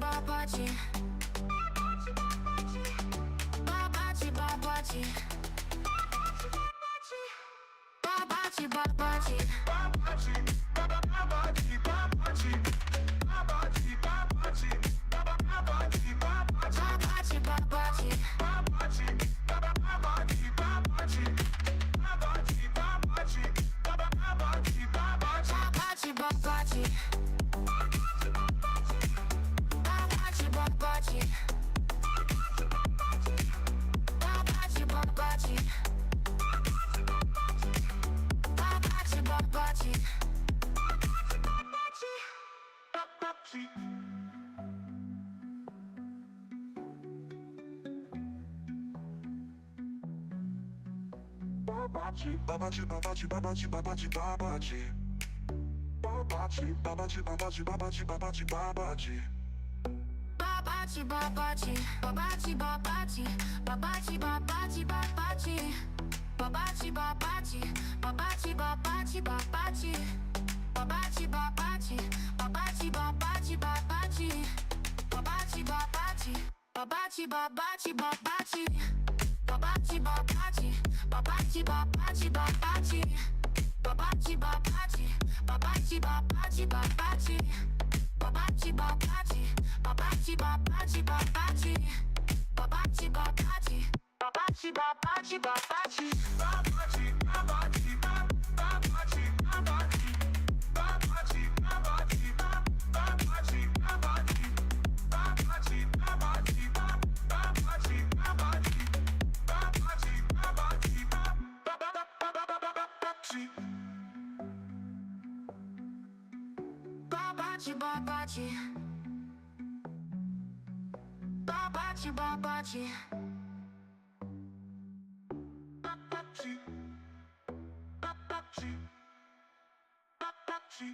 babachi. Babachi, babachi. Babachi, babachi. Babachi, babachi, babachi. Babachi, babachi. Babachi, babachi. Babachi, babachi. Babachi, babachi, babachi. Babachi, babachi. Babachi, babachi. Babachi, babachi. Babachi, babachi. Babachi, babachi. Babachi, babachi. Babachi. Babachi, babachi, babachi, babachi, babachi, babachi. Babachi, babachi, babachi, babachi, babachi, babachi. Babachi, babachi, babachi, babachi, babachi, babachi, babachi. Babachi, babachi, babachi, babachi, babachi. Babachi, babachi, babachi, babachi, babachi. Babachi, babachi, babachi, babachi, babachi. Babachi, babachi, babachi, babachi, babachi. Babachi, babachi, babachi, babachi, babachi. Babachi, babachi, babachi, babachi, babachi. Babachi, babachi, babachi, babachi, babachi. Babachi, babachi, babachi, babachi. Babachi, babachi, babachi, babachi. Babachi, babachi, babachi, babachi. Babachi, babachi, babachi. Babachi, babachi. Babachi, babachi. Babachi, babachi. Babachi.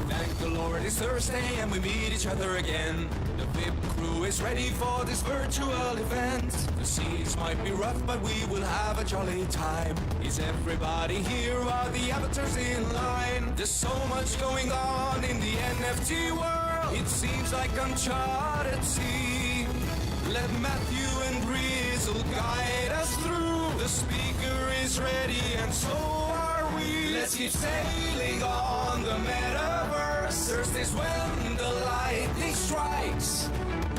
Thank the Lord it's Thursday and we meet each other again. The WIP crew is ready for this virtual event. The seas might be rough but we will have a jolly time. Is everybody here? Are the avatars in line? There's so much going on in the NFT world. It seems like uncharted sea. Let Matthew and Drizzle guide us through. The speaker is ready and so are we. Let's keep sailing on the Metaverse. Thursday's when the lightning strikes.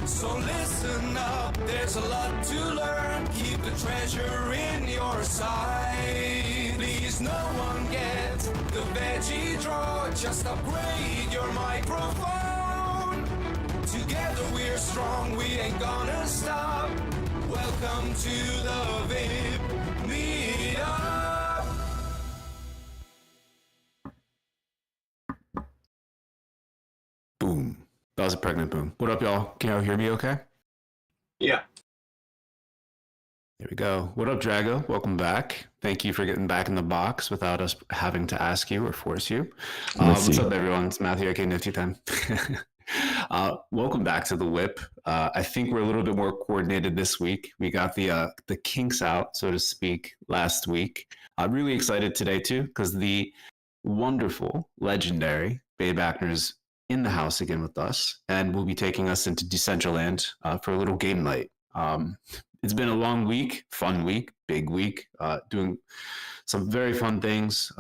So listen up, there's a lot to learn. Keep the treasure in your sight. Please no one get the veggie draw. Just upgrade your microphone. Together we're strong, we ain't gonna stop. Welcome to the WIP Meetup. Boom. That was a pregnant boom. What up, y'all? Can y'all hear me okay? Yeah. There we go. What up, Drago? Welcome back. Thank you for getting back in the box without us having to ask you or force you. What's up, everyone? It's Matthew, aka Nifty Time. Welcome back to the WIP. I think we're a little bit more coordinated this week. We got the kinks out, so to speak, last week. I'm really excited today, too, because the wonderful, legendary Backner is in the house again with us, and will be taking us into Decentraland for a little game night. It's been a long week, fun week, big week, doing some very fun things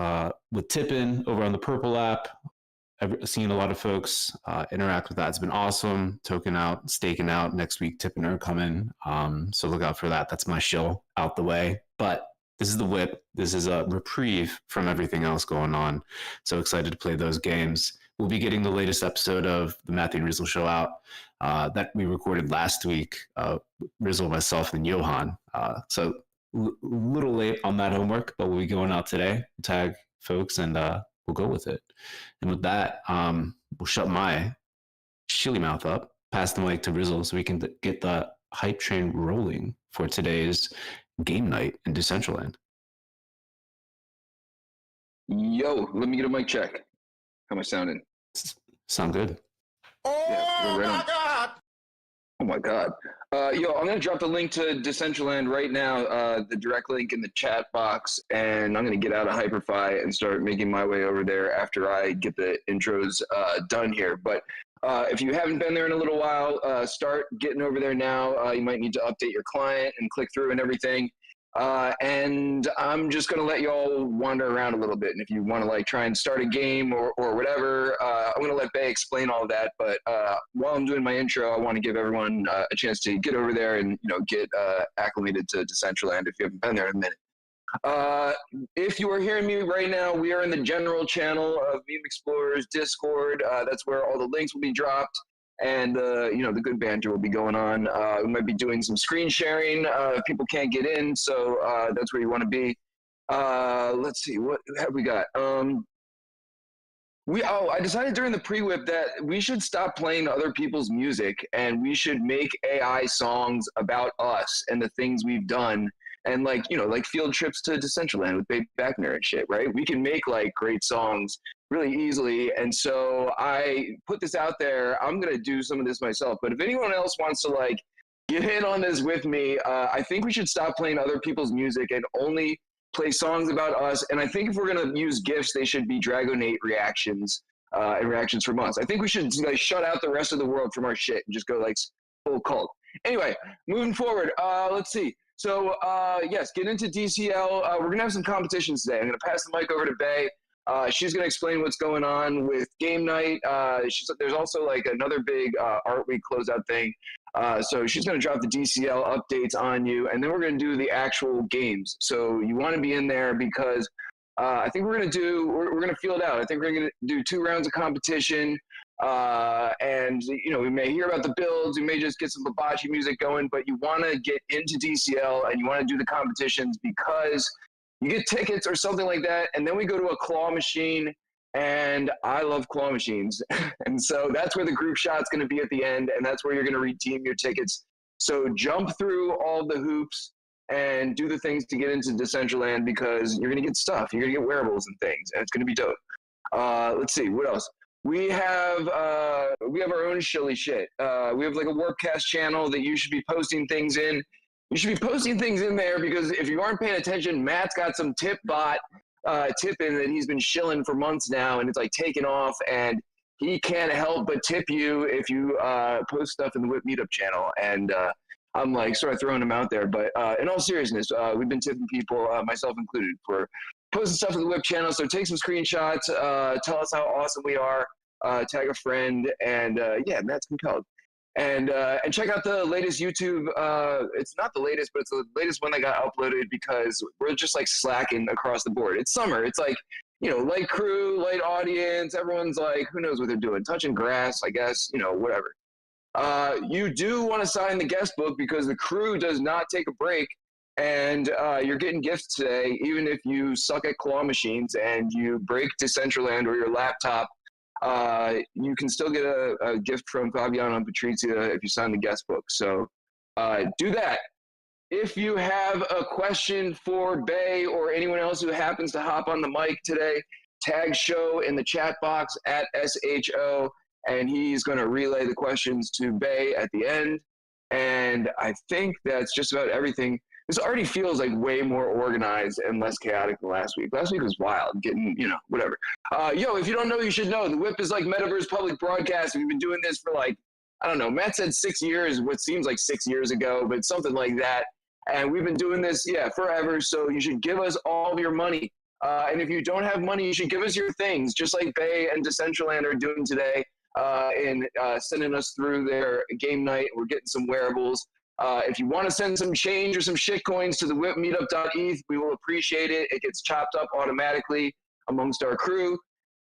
with Tippin over on the Purple app. I've seen a lot of folks interact with that. It's been awesome. Token out, staking out. Next week, Tippin are coming. So look out for that. That's my shill out the way. But this is the WIP. This is a reprieve from everything else going on. So excited to play those games. We'll be getting the latest episode of the Matthew and Rizzle show out that we recorded last week. Rizzle, myself, and Johan. So a little late on that homework, but we'll be going out today. Tag folks, and we'll go with it. And with that, we'll shut my shilly mouth up, pass the mic to Rizzle so we can get the hype train rolling for today's game night in Decentraland. Yo, let me get a mic check. How am I sounding? Sound good. Oh Yeah, my right on. God! Oh my God. I'm going to drop the link to Decentraland right now, the direct link in the chat box, and I'm going to get out of Hyperfy and start making my way over there after I get the intros done here. But if you haven't been there in a little while, start getting over there now. You might need to update your client and click through and everything. And I'm just going to let you all wander around a little bit. And if you want to like try and start a game or whatever, I'm going to let Bay explain all of that. But while I'm doing my intro, I want to give everyone a chance to get over there and, get acclimated to Decentraland if you haven't been there in a minute. If you are hearing me right now, we are in the general channel of Meme Explorers Discord. That's where all the links will be dropped. And, the good banter will be going on. We might be doing some screen sharing if people can't get in. So that's where you want to be. Let's see, what have we got? I decided during the pre-WIP that we should stop playing other people's music and we should make AI songs about us and the things we've done. And like field trips to Decentraland with Backner and shit, right? We can make like great songs really easily. And so I put this out there. I'm going to do some of this myself. But if anyone else wants to like get in on this with me, I think we should stop playing other people's music and only play songs about us. And I think if we're going to use GIFs, they should be Dragonate reactions and reactions from us. I think we should like shut out the rest of the world from our shit and just go like full cult. Anyway, moving forward, let's see. So, yes, get into DCL. We're going to have some competitions today. I'm going to pass the mic over to Bay. She's going to explain what's going on with game night. There's also like another big Art Week closeout thing. So she's going to drop the DCL updates on you, and then we're going to do the actual games. So you want to be in there because I think we're going to field out. I think we're going to do 2 rounds of competition. And we may hear about the builds, we may just get some Babachi music going, but you want to get into DCL and you want to do the competitions because you get tickets or something like that. And then we go to a claw machine, and I love claw machines. And so that's where the group shot's going to be at the end. And that's where you're going to redeem your tickets. So jump through all the hoops and do the things to get into Decentraland because you're going to get stuff. You're going to get wearables and things, and it's going to be dope. Let's see, what else? We have our own shilly shit. We have like a Warpcast channel that you should be posting things in. You should be posting things in there because if you aren't paying attention, Matt's got some tip in that he's been shilling for months now, and it's like taking off, and he can't help but tip you if you post stuff in the WIP Meetup channel. And I'm like sort of throwing them out there, but in all seriousness, we've been tipping people, myself included, for posting stuff in the WIP channel. So take some screenshots, tell us how awesome we are, tag a friend, and Matt's compelled. And check out the latest YouTube. It's not the latest, but it's the latest one that got uploaded because we're just like slacking across the board. It's summer. It's like, light crew, light audience. Everyone's like, who knows what they're doing? Touching grass, I guess, whatever. You do want to sign the guest book because the crew does not take a break. And you're getting gifts today, even if you suck at claw machines and you break Decentraland or your laptop. You can still get a gift from Fabiano and Patrizia if you sign the guest book. So do that. If you have a question for Bay or anyone else who happens to hop on the mic today, tag show in the chat box at SHO, and he's going to relay the questions to Bay at the end. And I think that's just about everything. This already feels like way more organized and less chaotic than last week. Last week was wild, getting, whatever. If you don't know, you should know. The WIP is like Metaverse public broadcast. We've been doing this for like, I don't know, Matt said 6 years, what seems like 6 years ago, but something like that. And we've been doing this, forever. So you should give us all of your money. And if you don't have money, you should give us your things, just like Bay and Decentraland are doing today in sending us through their game night. We're getting some wearables. If you want to send some change or some shit coins to the whipmeetup.eth, we will appreciate it. It gets chopped up automatically amongst our crew.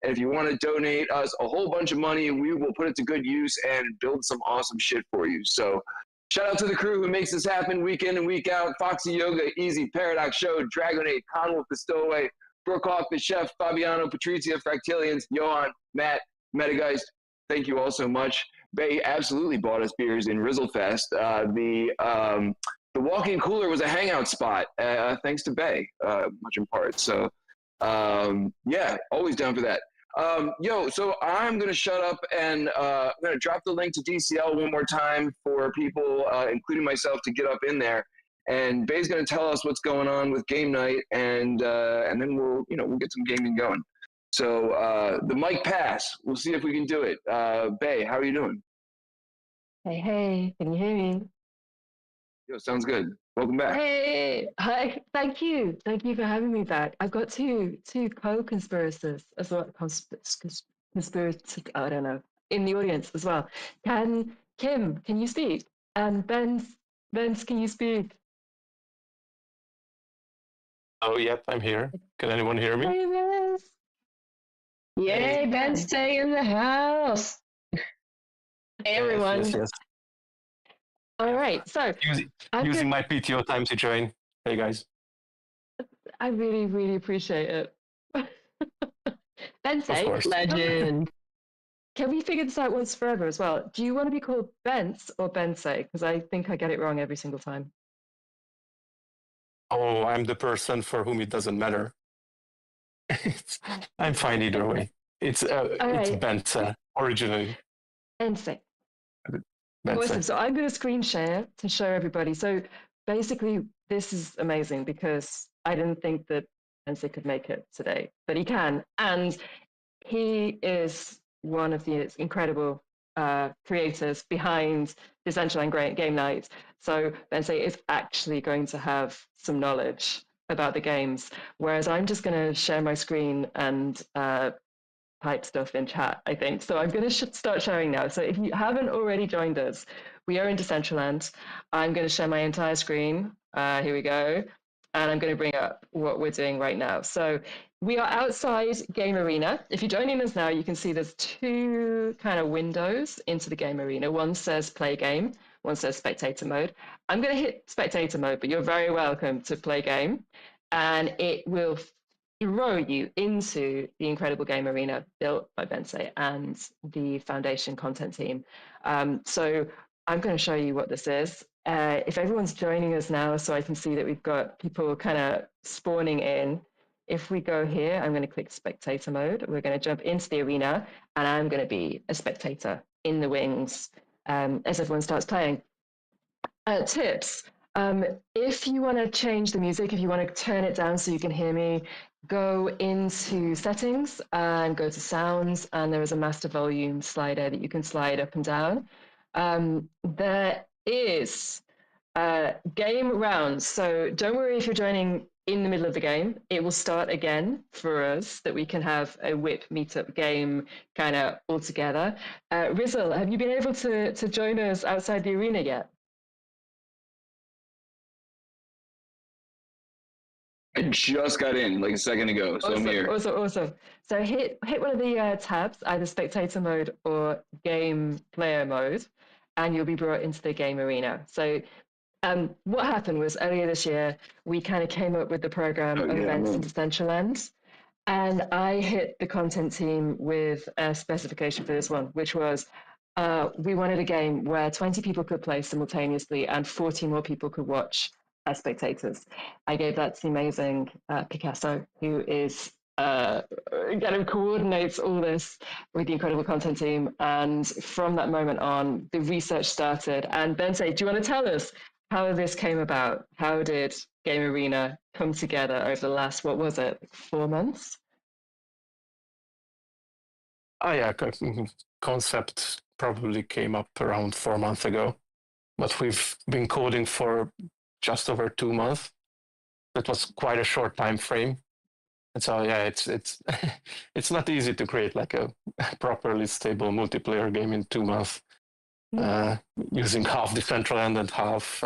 And if you want to donate us a whole bunch of money, we will put it to good use and build some awesome shit for you. So shout out to the crew who makes this happen week in and week out. Foxy Yoga, Easy, Paradox Show, Dragonate, Conwolf the Stowaway, Brookhoff the Chef, Fabiano, Patrizia, Fractilians, Johan, Matt, Metageist. Thank you all so much. Bay absolutely bought us beers in Rizzlefest. The walk-in cooler was a hangout spot, thanks to Bay, much in part. So, always down for that. So I'm gonna shut up and I'm gonna drop the link to DCL one more time for people, including myself, to get up in there. And Bay's gonna tell us what's going on with game night, and then we'll get some gaming going. So the mic pass. We'll see if we can do it. Bay, how are you doing? Hey, can you hear me? Yo, sounds good. Welcome back. Hey, hi, thank you. Thank you for having me back. I've got two co-conspirators as well, conspirators, I don't know, in the audience as well. Kim, can you speak? And Benz, can you speak? Oh, yep, I'm here. Can anyone hear me? Hey, Benz. Yay, Ben, stay in the house. Hey, everyone. Yes. All right, so Using my PTO time to join. Hey, guys. I really, really appreciate it. Benz, Of course. Legend. can we figure this out once forever as well? Do you want to be called Benz or Bensei? Because I think I get it wrong every single time. Oh, I'm the person for whom it doesn't matter. I'm fine either way. It's right. Benza originally. Bensei. Benza. Awesome. So I'm going to screen share to show everybody. So basically, this is amazing because I didn't think that Bensei could make it today, but he can. And he is one of the incredible creators behind Decentraland Game Night. So Bensei is actually going to have some knowledge about the games, whereas I'm just going to share my screen and type stuff in chat, I think. So I'm going to start sharing now. So if you haven't already joined us, we are in Decentraland. I'm going to share my entire screen. Here we go. And I'm going to bring up what we're doing right now. So we are outside Game Arena. If you're joining us now, you can see there's two kind of windows into the Game Arena. One says play game, one says spectator mode. I'm going to hit spectator mode, but you're very welcome to play game. And it will throw you into the incredible Game Arena built by Bensei and the Foundation content team. So I'm going to show you what this is. If everyone's joining us now, so I can see that we've got people kind of spawning in. If we go here, I'm going to click spectator mode. We're going to jump into the arena, and I'm going to be a spectator in the wings as everyone starts playing. Tips. If you want to change the music, if you want to turn it down so you can hear me, go into settings and go to sounds, and there is a master volume slider that you can slide up and down. There is game rounds, so don't worry if you're joining in the middle of the game. It will start again for us that we can have a WIP Meetup game kind of all together. Rizzle, have you been able to join us outside the arena yet? I just got in like a second ago, so I'm here. Awesome. So hit one of the tabs, either spectator mode or game player mode, and you'll be brought into the game arena. So what happened was earlier this year, we kind of came up with the program of events in Decentraland, and I hit the content team with a specification for this one, which was we wanted a game where 20 people could play simultaneously and 40 more people could watch as spectators. I gave that to the amazing Picasso, who is kind of coordinates all this with the incredible content team. And from that moment on, the research started. And Bensei, do you want to tell us how this came about? How did Game Arena come together over the last, what was it, 4 months? Oh, yeah, concept probably came up around 4 months ago, but we've been coding for just over 2 months. That was quite a short time frame. And so, yeah, it's it's not easy to create like a properly stable multiplayer game in 2 months, using half Decentraland and half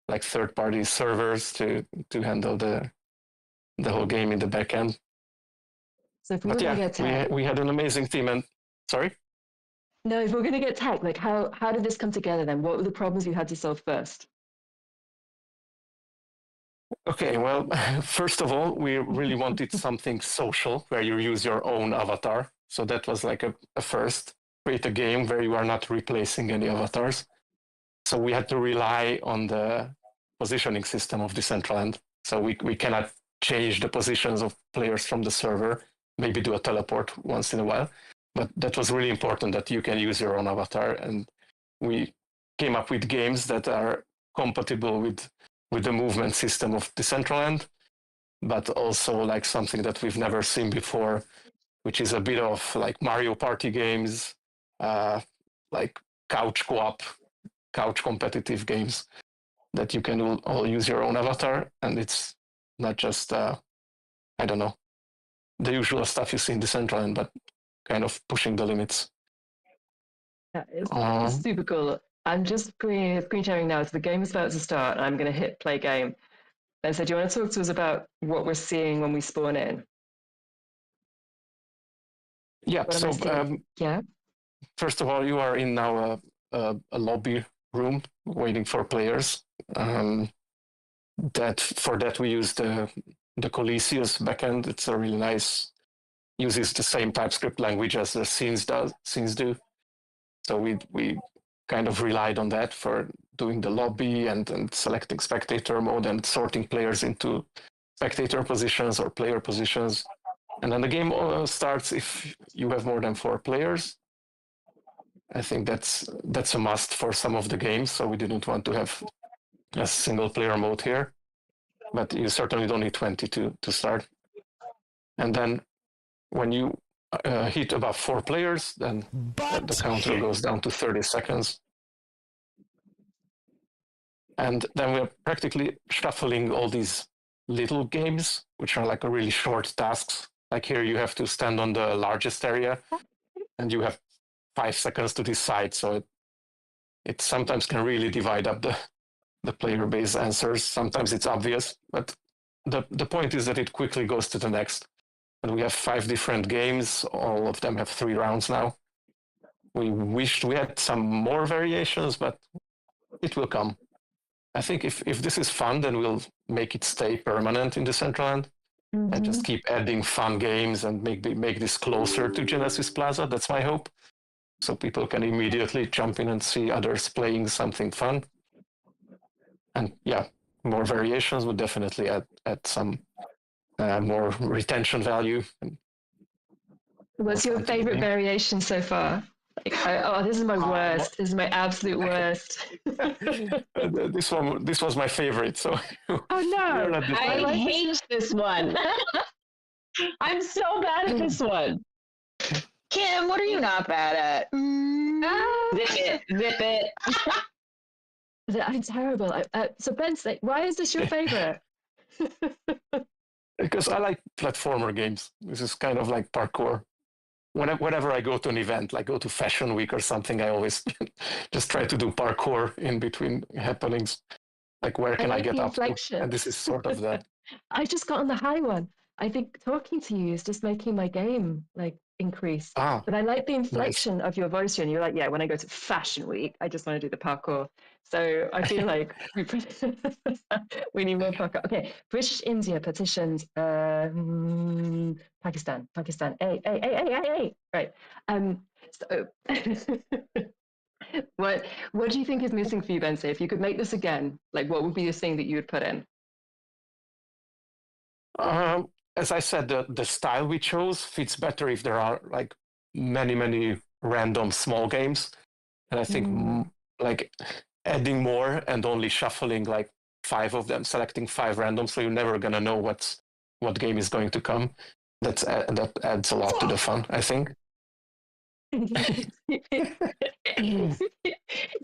like third-party servers to handle the whole game in the back end. So if we were going to get tech, we had an amazing team. And sorry? No, if we're going to get tech, like how did this come together then? What were the problems you had to solve first? Okay, well, first of all, we really wanted something social where you use your own avatar. So that was like a first. Create a game where you are not replacing any avatars. So we had to rely on the positioning system of Decentraland. So we cannot change the positions of players from the server. maybe do a teleport once in a while. But that was really important that you can use your own avatar. And we came up with games that are compatible with the movement system of Decentraland, but also like something that we've never seen before, which is a bit of like Mario Party games, like couch co-op, couch competitive games that you can all use your own avatar. And it's not just, I don't know, the usual stuff you see in Decentraland, but kind of pushing the limits. Yeah, it's super cool. I'm just screen sharing now. So the game is about to start. And I'm going to hit play game. And so, do you want to talk to us about what we're seeing when we spawn in? Yeah. What am I So, seeing? Yeah. first of all, you are in now a lobby room waiting for players. For that we use the Colisius backend. It's a really nice, uses the same TypeScript language as the scenes do. So we kind of relied on that for doing the lobby and selecting spectator mode and sorting players into spectator positions or player positions. And then the game starts if you have more than 4 players. I think that's a must for some of the games. So we didn't want to have a single player mode here, but you certainly don't need 20 to start. And then when you hit above 4 players, then the counter goes down to 30 seconds. And then we're practically shuffling all these little games, which are like a really short tasks. Like here, you have to stand on the largest area, and you have 5 seconds to decide. So it sometimes can really divide up the player base answers. Sometimes it's obvious, but the point is that it quickly goes to the next. And we have 5 different games. All of them have 3 rounds now. We wished we had some more variations, but it will come. I think if this is fun, then we'll make it stay permanent in Decentraland and just keep adding fun games and make this closer to Genesis Plaza. That's my hope. So people can immediately jump in and see others playing something fun. And yeah, more variations would definitely add some more retention value. What's your favorite variation so far? Like, this is my worst. This is my absolute worst. This was my favorite. So oh no, I hate this one. I'm so bad at this one. Kim, what are you not bad at? Zip it. I'm terrible. So Ben, why is this your favorite? Because I like platformer games. This is kind of like parkour. Whenever I go to an event, like go to Fashion Week or something, I always just try to do parkour in between happenings. Like, where can I get up to? And this is sort of that. I just got on the high one. I think talking to you is just making my game like increase. But I like the inflection of your voice here. And you're like, yeah, when I go to Fashion Week, I just want to do the parkour. So I feel like we need more parkour. Okay, British India petitions Pakistan. Hey. Right. So what do you think is missing for you, Bense? If you could make this again, like what would be the thing that you would put in? As I said, the style we chose fits better if there are like many random small games. And I think like adding more and only shuffling like 5 of them, selecting 5 random, so you're never gonna know what game is going to come. That adds a lot to the fun, I think. You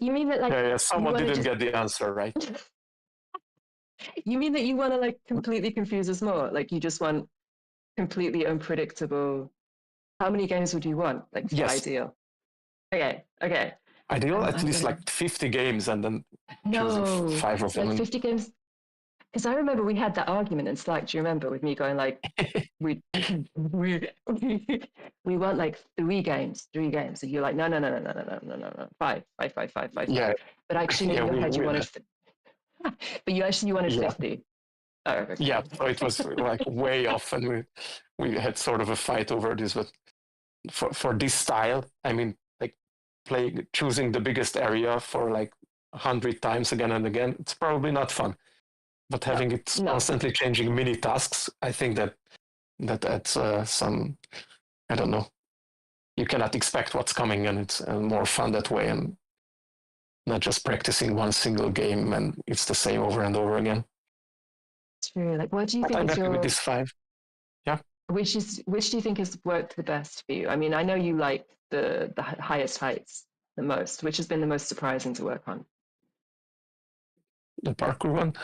mean that like someone didn't get the answer right. You mean that you want to like completely confuse us more? Like you just want completely unpredictable. How many games would you want? Like for ideal. Okay. Ideal, at least like 50 games and then choosing 5 of them. Like 50 games. Because I remember we had that argument in Slack. Do you remember with me going like, we want like 3 games. And you're like, no. 5. Yeah. But actually in your head you wanted. But you wanted 50. Oh, okay. Yeah, so it was like way off, and we had sort of a fight over this. But for this style, I mean, like choosing the biggest area for like 100 times again and again, it's probably not fun. But having it constantly changing mini tasks, I think that that adds some, I don't know, you cannot expect what's coming, and it's more fun that way, and not just practicing one single game and it's the same over and over again. True. Like, what do you But think I'm is happy with your this 5. Yeah. which do you think has worked the best for you? I mean, I know you like the highest heights the most. Which has been the most surprising to work on? The parkour one.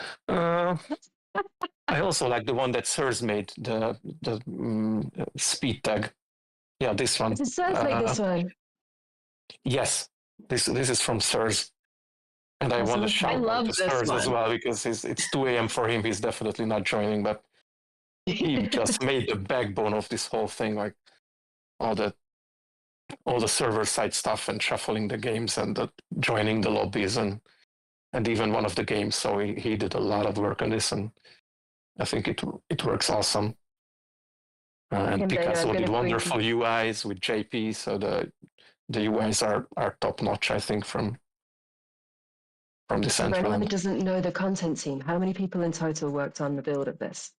I also like the one that Sirs made, the speed tag. Yeah, this one. It sounds like this one. Yes, this is from Sirs. And I want to shout out love to this Sirs as one. well, because it's 2 a.m. for him. He's definitely not joining, but he just made the backbone of this whole thing, like all the server side stuff and shuffling the games and joining the lobbies and even one of the games. So he did a lot of work on this, and I think it works awesome. And Picasso did wonderful UIs with JP, so the UIs are top notch, I think, from the For anyone Central. that doesn't know the content team, how many people in total worked on the build of this?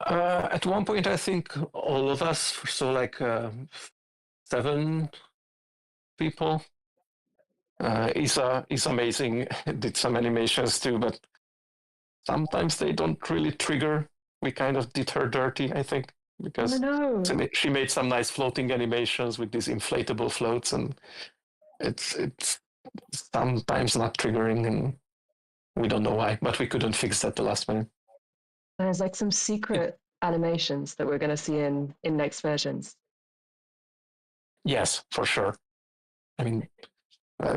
At one point, I think all of us, so like 7 people. Isa is amazing, did some animations too, but sometimes they don't really trigger. We kind of did her dirty, I think, because she made some nice floating animations with these inflatable floats, and it's sometimes not triggering, and we don't know why, but we couldn't fix that the last minute. There's like some secret animations that we're going to see in next versions. Yes, for sure. I mean,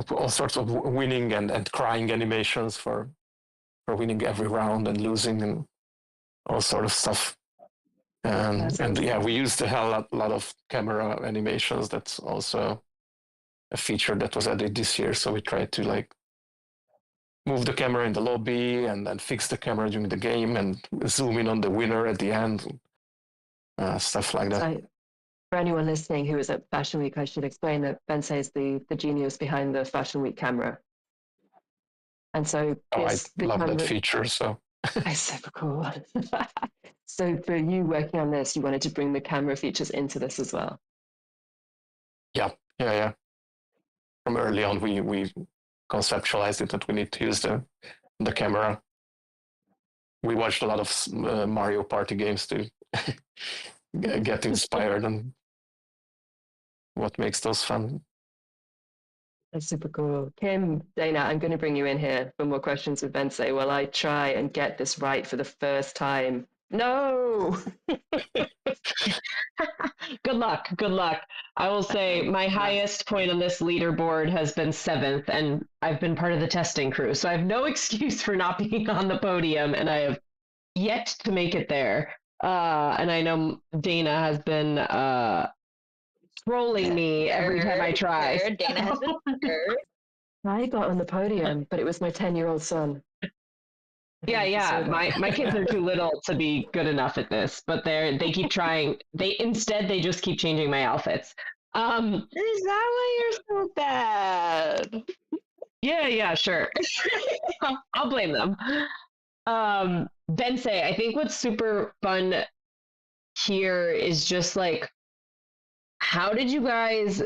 all sorts of winning and crying animations for winning every round and losing and all sort of stuff. And yeah, we used a lot of camera animations. That's also a feature that was added this year. So we tried to like move the camera in the lobby and then fix the camera during the game and zoom in on the winner at the end, stuff like that. So, for anyone listening who is at Fashion Week, I should explain that Bensei is the genius behind the Fashion Week camera. And so I love that feature. So it's super cool. So for you working on this, you wanted to bring the camera features into this as well. Yeah. From early on, we conceptualized it that we need to use the camera. We watched a lot of Mario Party games to get inspired on what makes those fun. That's super cool. Kim, Dana, I'm going to bring you in here for more questions with Bensei while I try and get this right for the first time. No! Good luck. I will say my highest point on this leaderboard has been 7th, and I've been part of the testing crew, so I have no excuse for not being on the podium, and I have yet to make it there. And I know Dana has been trolling me every time I try. Dana has been I got on the podium, but it was my 10-year-old son. Yeah. My kids are too little to be good enough at this, but they keep trying. They just keep changing my outfits. Is that why you're so bad? Yeah, sure. I'll blame them. Bensei, I think what's super fun here is just like, how did you guys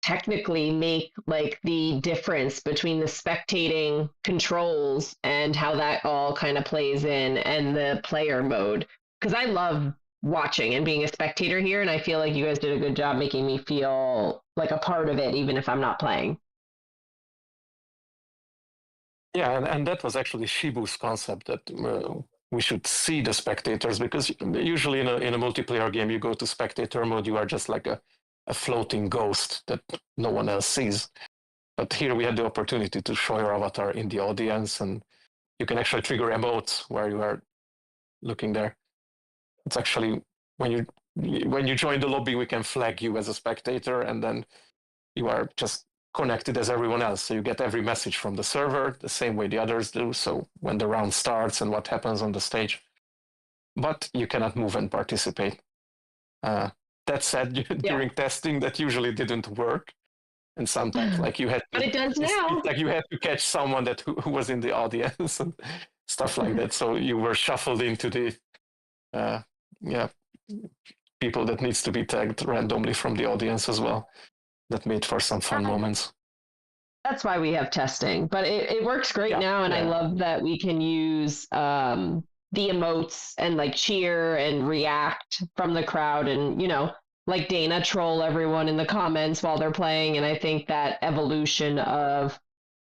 technically make like the difference between the spectating controls and how that all kind of plays in and the player mode? Because I love watching and being a spectator here, and I feel like you guys did a good job making me feel like a part of it, even if I'm not playing. Yeah, and that was actually Shibu's concept, that we should see the spectators, because usually in a multiplayer game, you go to spectator mode, you are just like a floating ghost that no one else sees. But here we had the opportunity to show your avatar in the audience, and you can actually trigger emotes where you are looking there. It's actually when you join the lobby, we can flag you as a spectator, and then you are just connected as everyone else. So you get every message from the server the same way the others do. So when the round starts and what happens on the stage, but you cannot move and participate. That said, during testing, that usually didn't work. And sometimes, like you had to, but it does now. Like you had to catch someone who was in the audience and stuff like that. So you were shuffled into yeah, people that needs to be tagged randomly from the audience as well. That made for some fun moments. That's why we have testing, but it works great now, and I love that we can use the emotes and like cheer and react from the crowd, and like Dana, troll everyone in the comments while they're playing. And I think that evolution of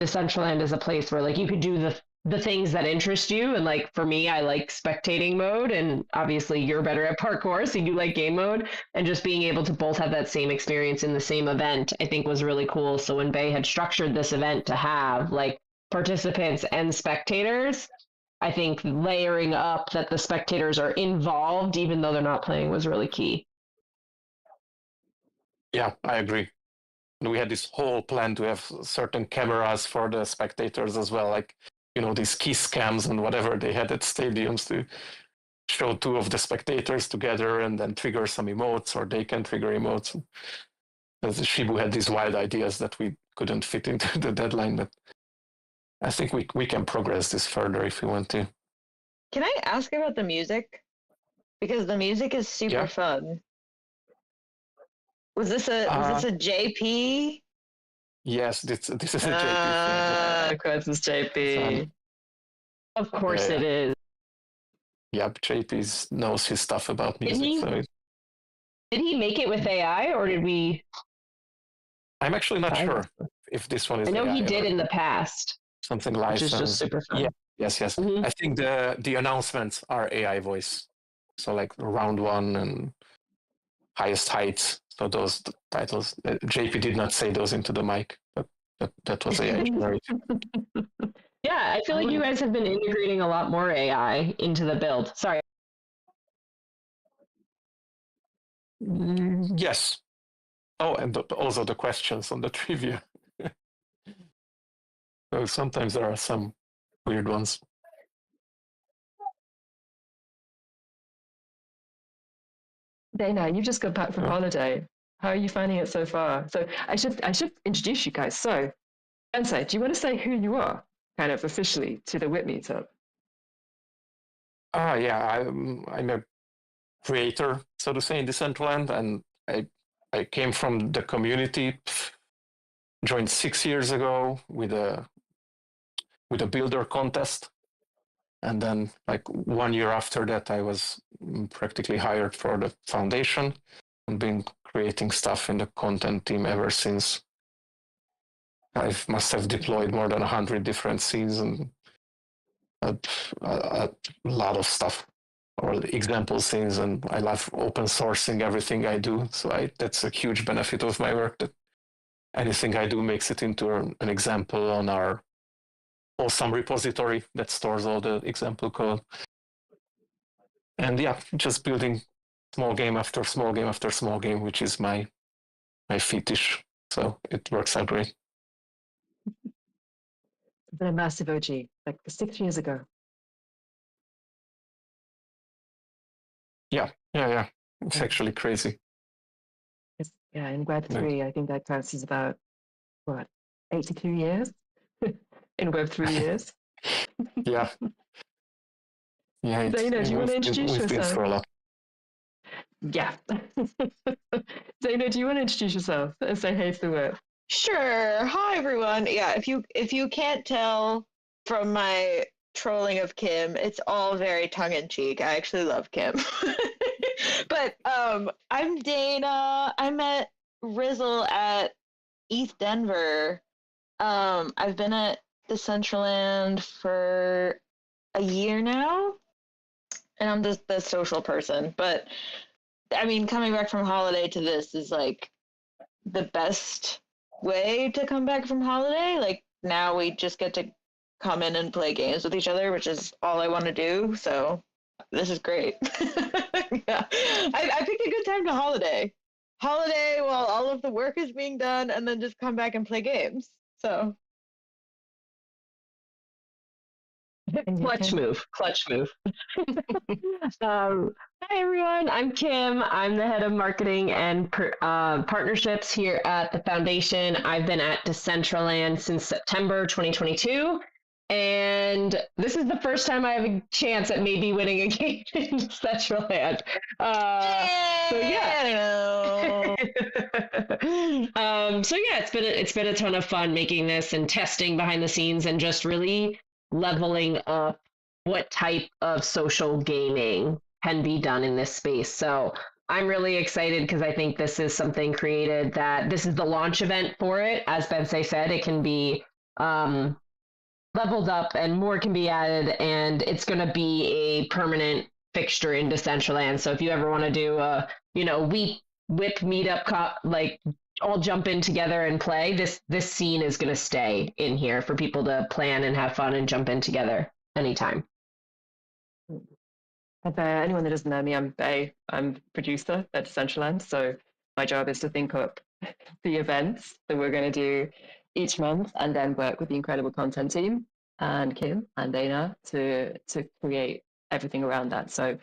Decentraland is a place where like you could do the things that interest you. And like for me, I like spectating mode, and obviously you're better at parkour, so you like game mode. And just being able to both have that same experience in the same event, I think was really cool. So when Bay had structured this event to have like participants and spectators, I think layering up that the spectators are involved even though they're not playing was really key. Yeah, I agree. And we had this whole plan to have certain cameras for the spectators as well, like these kiss cams and whatever they had at stadiums to show two of the spectators together and then trigger some emotes, or they can trigger emotes. As Shibu had these wild ideas that we couldn't fit into the deadline, but I think we can progress this further if we want to. Can I ask about the music? Because the music is super fun. Was this a JP? Yes, this is a JP thing. Of course, it's JP. Of course it is. Yep, JP knows his stuff about music. Did he make it with AI, or did we? I'm actually not sure if this one is. I know AI he did in the past. Something like which is just super fun. Yeah, yes. Mm-hmm. I think the announcements are AI voice. So like round one and highest heights. So those titles, JP did not say those into the mic, but that was AI generated. Yeah, I feel like you guys have been integrating a lot more AI into the build. Sorry. Yes. Oh, and also the questions on the trivia. So sometimes there are some weird ones. Dana, you just got back from holiday. How are you finding it so far? So I should introduce you guys. So, Bensai, do you want to say who you are, kind of officially, to the WIP Meetup? Yeah, I'm a creator, so to say, in Decentraland, and I came from the community. Joined 6 years ago with a builder contest, and then like 1 year after that, I was practically hired for the foundation and been creating stuff in the content team ever since. I must have deployed more than 100 different scenes and a lot of stuff, or example scenes, and I love open sourcing everything I do. So that's a huge benefit of my work, that anything I do makes it into an example on our awesome repository that stores all the example code. And yeah, just building small game after small game after small game, which is my fetish. So it works out great. Been a massive OG, like 6 years ago. Yeah. It's actually crazy. In Web 3, I think that counts as about, 82 years? In Web 3 years? Yeah. Dana, do you want to introduce yourself? Yeah. Dana, do you want to introduce yourself and say hey to the WIP? Sure. Hi, everyone. Yeah, if you can't tell from my trolling of Kim, it's all very tongue-in-cheek. I actually love Kim. But I'm Dana. I met Rizzle at East Denver. I've been at Decentraland for a year now, and I'm just the social person. But I mean, coming back from holiday to this is like the best way to come back from holiday. Like now we just get to come in and play games with each other, which is all I want to do. So this is great. Yeah, I picked a good time to holiday while all of the work is being done, and then just come back and play games. So clutch move. Hi everyone, I'm Kim. I'm the head of marketing and partnerships here at the foundation. I've been at Decentraland since September 2022. And this is the first time I have a chance at maybe winning a game in Decentraland. So yeah. So yeah, it's been a ton of fun making this and testing behind the scenes and just really leveling up what type of social gaming can be done in this space. So I'm really excited because I think this is something created that this is the launch event for it. As Bensei said, it can be leveled up and more can be added, and it's going to be a permanent fixture in Decentraland. So if you ever want to do a, WIP Meetup, like all jump in together and play, this scene is going to stay in here for people to plan and have fun and jump in together anytime. And for anyone that doesn't know me, I'm Faye. I'm producer at Decentraland. So my job is to think up the events that we're going to do each month and then work with the incredible content team and Kim and Dana to create everything around that. So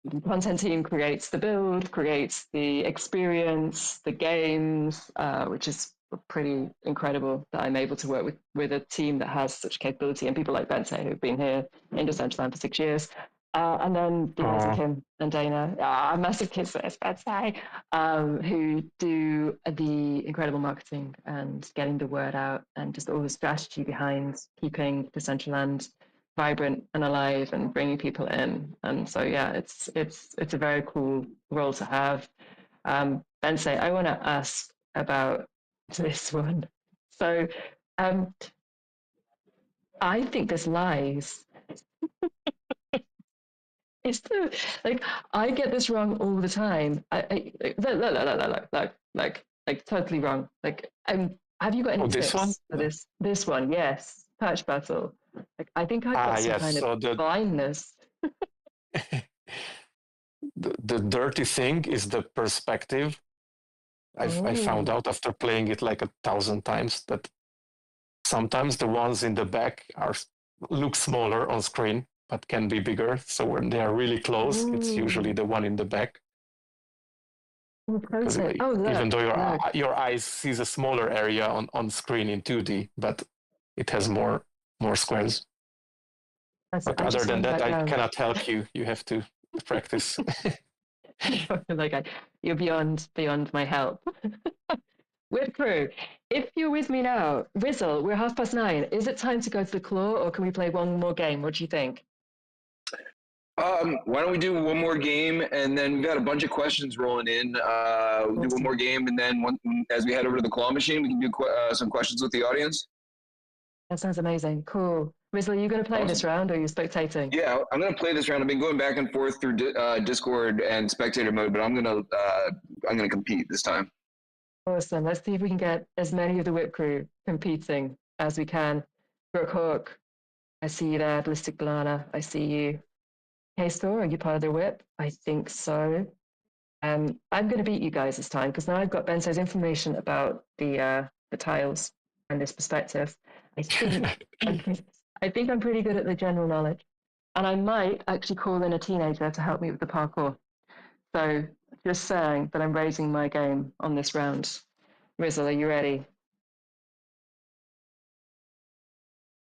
the content team creates the build, creates the experience, the games, which is pretty incredible that I'm able to work with a team that has such capability and people like Bensei who've been here in Decentraland for 6 years. And then the amazing Kim and Dana, massive kiss for Bensei, who do the incredible marketing and getting the word out and just all the strategy behind keeping Decentraland vibrant and alive and bringing people in. And so yeah, it's a very cool role to have. Bensei, I want to ask about this one. So I think this lies. It's the I get this wrong all the time. Like totally wrong. Have you got any this tips one? for this one? Yes, patch battle. I think I've got some yes. kind So of blindness. the dirty thing is the perspective. I found out after playing it like 1,000 times that sometimes the ones in the back look smaller on screen, but can be bigger. So when they are really close, it's usually the one in the back. Even though your eyes sees a smaller area on screen in 2D, but it has more squares. But other than that, I cannot help you. You have to practice. You're beyond my help. WIP crew, if you're with me now, Rizzle, we're 9:30. Is it time to go to the claw, or can we play one more game? What do you think? Why don't we do one more game, and then we've got a bunch of questions rolling in. We'll do one more game, and then as we head over to the claw machine, we can do some questions with the audience. That sounds amazing. Cool. Rizzle, are you going to play this round, or are you spectating? Yeah, I'm going to play this round. I've been going back and forth through Discord and spectator mode, but I'm gonna compete this time. Awesome. Let's see if we can get as many of the WIP crew competing as we can. Brooke Hawk, I see you there. Ballistic Banana, I see you. K-Store, are you part of the WIP? I think so. I'm going to beat you guys this time because now I've got Bensei's information about the tiles and this perspective. I think I'm pretty good at the general knowledge, and I might actually call in a teenager to help me with the parkour. So just saying that I'm raising my game on this round. Rizzle, are you ready?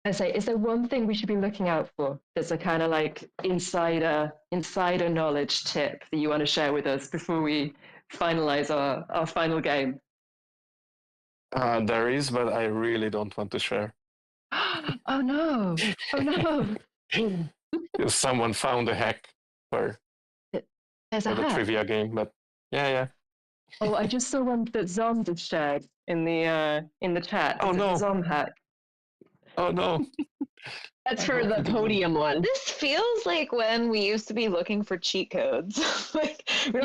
I say, is there one thing we should be looking out for that's a kind of like insider knowledge tip that you want to share with us before we finalize our final game? There is, but I really don't want to share. Oh no! Oh no! Someone found a hack for the trivia game, but yeah. Oh, I just saw one that Zom just shared in the chat. Oh no! Zom hack. Oh no! That's for the podium one. This feels like when we used to be looking for cheat codes. Don't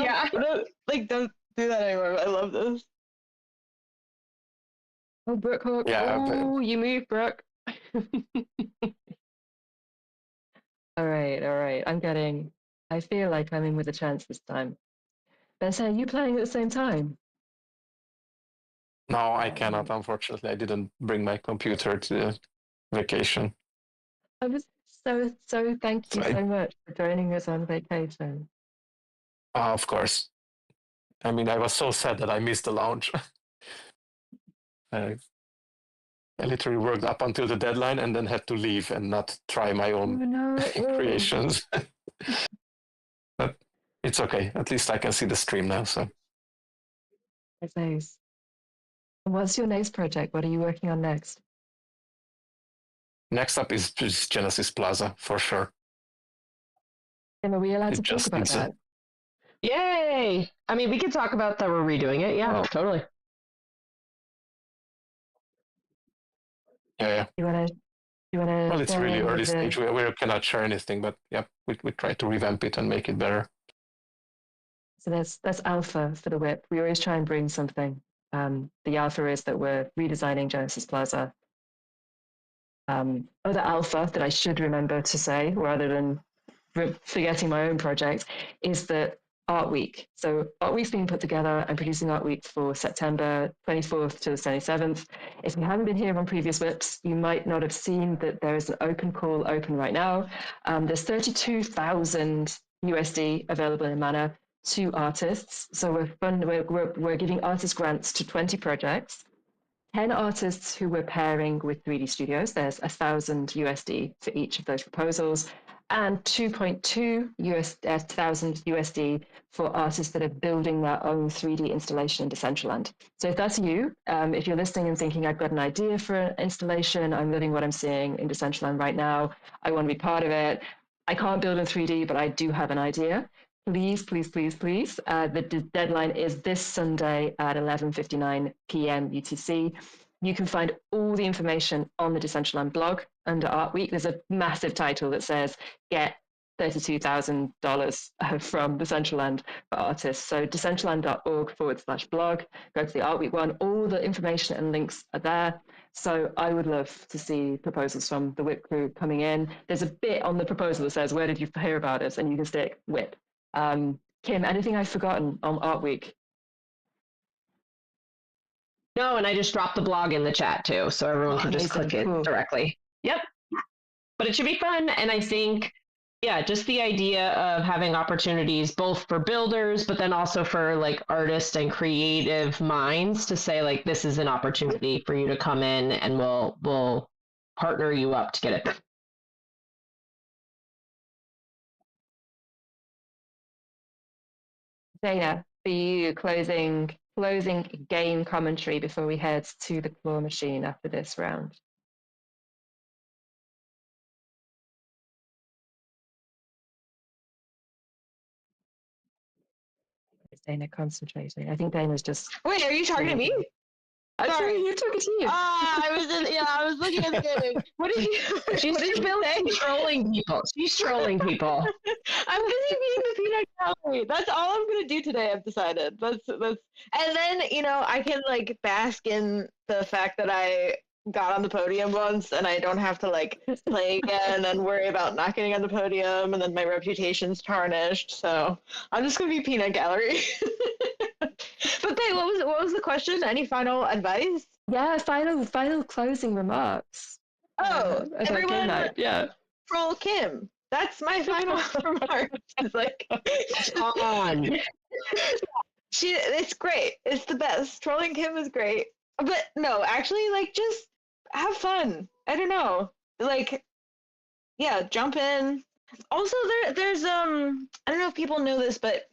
do that anymore. I love this. Oh, Brooke Hawk. Yeah, oh, you move, Brooke. All right. I feel like I'm in with a chance this time. Bensei, are you playing at the same time? No, I cannot, unfortunately. I didn't bring my computer to the vacation. I was so thank you so much for joining us on vacation. Of course. I mean, I was so sad that I missed the launch. I literally worked up until the deadline and then had to leave and not try my Oh own no. creations. But it's okay. At least I can see the stream now. So That's nice. And what's your next project? What are you working on next? next up is Genesis Plaza for sure. Tim, are we allowed It to talk just about needs that? Yay! I mean, we could talk about that we're redoing it. Yeah, Oh. totally. Yeah. You wanna Well, it's fill really in early with the stage. We cannot share anything, but yeah, we try to revamp it and make it better. so that's alpha for the WIP. We always try and bring something. The alpha is that we're redesigning Genesis Plaza. Other alpha that I should remember to say, rather than forgetting my own project, is that Art Week. So Art Week's being put together. I'm producing Art Week for September 24th to the 27th. If you haven't been here on previous WIPs, you might not have seen that there is an open call open right now. There's 32,000 USD available in Mana to artists. So we're giving artist grants to 20 projects. 10 artists who we're pairing with 3D studios. There's 1,000 USD for each of those proposals, and 2.2 thousand USD for artists that are building their own 3D installation in Decentraland. So if that's you, if you're listening and thinking, I've got an idea for an installation, I'm living what I'm seeing in Decentraland right now, I want to be part of it. I can't build in 3D, but I do have an idea. Please, please, please, please. The deadline is this Sunday at 11:59 p.m. UTC. You can find all the information on the Decentraland blog under Art Week. There's a massive title that says "Get $32,000 from Decentraland for artists." So decentraland.org/blog. Go to the Art Week one. All the information and links are there. So I would love to see proposals from the WIP crew coming in. There's a bit on the proposal that says, "Where did you hear about us?" And you can stick WIP. Kim, anything I've forgotten on Art Week? No, and I just dropped the blog in the chat too, so everyone can just click it directly. Yep. But it should be fun. And I think, yeah, just the idea of having opportunities both for builders, but then also for like artists and creative minds to say, like, this is an opportunity for you to come in and we'll partner you up to get it done. Dana, for you, closing game commentary before we head to the claw machine after this round. Is Dana concentrating? I think Dana's just. Wait, are you talking to me? Sorry, you're talking to you. I was looking at the game. What did you? She's trolling people. She's trolling people. I'm busy being the peanut gallery. That's all I'm gonna do today. I've decided. That's. And then I can like bask in the fact that I got on the podium once, and I don't have to like play again and worry about not getting on the podium, and then my reputation's tarnished. So I'm just gonna be peanut gallery. But Bae, what was the question? Any final advice? Yeah, final closing remarks. Oh, everyone, yeah. troll Kim. That's my final remark. It's like, on. It's great. It's the best. Trolling Kim is great. But no, actually, like, just have fun. I don't know. Like, yeah, jump in. Also, there's I don't know if people know this, but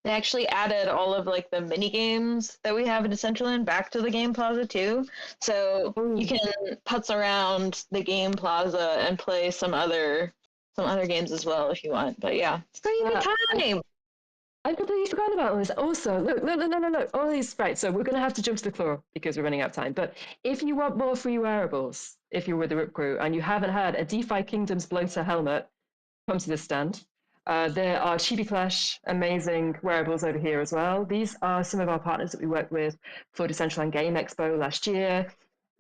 they actually added all of like the mini games that we have in Decentraland back to the game plaza too. So you can putz around the game plaza and play some other games as well if you want. But yeah, it's gonna be a good time. I completely forgot about all this. Also, look, all these, right, so we're going to have to jump to the claw because we're running out of time. But if you want more free wearables, if you're with the WIP crew and you haven't had a DeFi Kingdoms bloater helmet, come to this stand. There are Chibi Clash amazing wearables over here as well. These are some of our partners that we worked with for Decentraland Game Expo last year.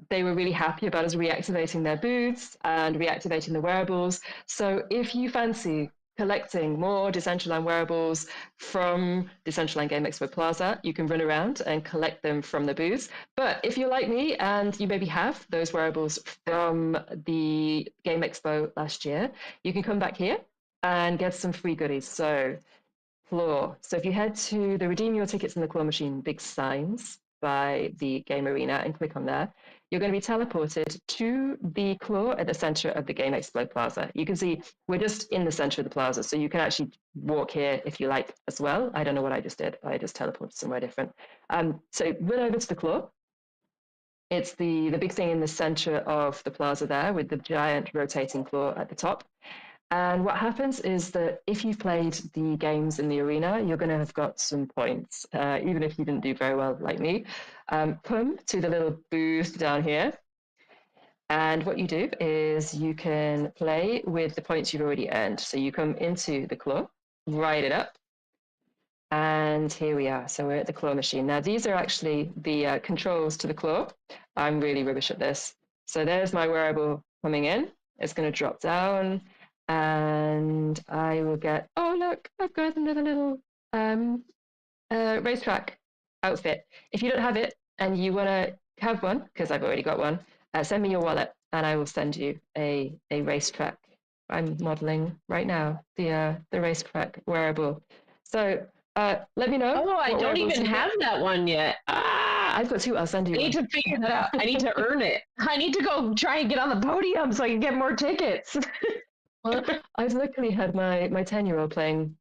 They were really happy about us reactivating their booths and reactivating the wearables. So if you fancy collecting more Decentraland wearables from Decentraland Game Expo Plaza, you can run around and collect them from the booths. But if you're like me and you maybe have those wearables from the Game Expo last year, you can come back here and get some free goodies. So claw. So if you head to the redeem your tickets in the claw machine big signs, by the game arena and click on there, you're going to be teleported to the claw at the center of the Game Explode Plaza. You can see we're just in the center of the plaza, so you can actually walk here if you like as well. I don't know what I just did. I just teleported somewhere different. So run over to the claw. It's the big thing in the center of the plaza there with the giant rotating claw at the top. And what happens is that if you've played the games in the arena, you're going to have got some points, even if you didn't do very well like me. Come to the little booth down here. And what you do is you can play with the points you've already earned. So you come into the claw, write it up. And here we are. So we're at the claw machine. Now, these are actually the controls to the claw. I'm really rubbish at this. So there's my wearable coming in. It's going to drop down. And I will get, oh, look, I've got another little racetrack outfit. If you don't have it and you want to have one, because I've already got one, send me your wallet and I will send you a racetrack. I'm modeling right now the racetrack wearable. So let me know. Oh, I don't even have that one yet. I've got two. I'll send you. I need to figure that out. I need to earn it. I need to go try and get on the podium so I can get more tickets. Well, I've luckily had my 10-year-old playing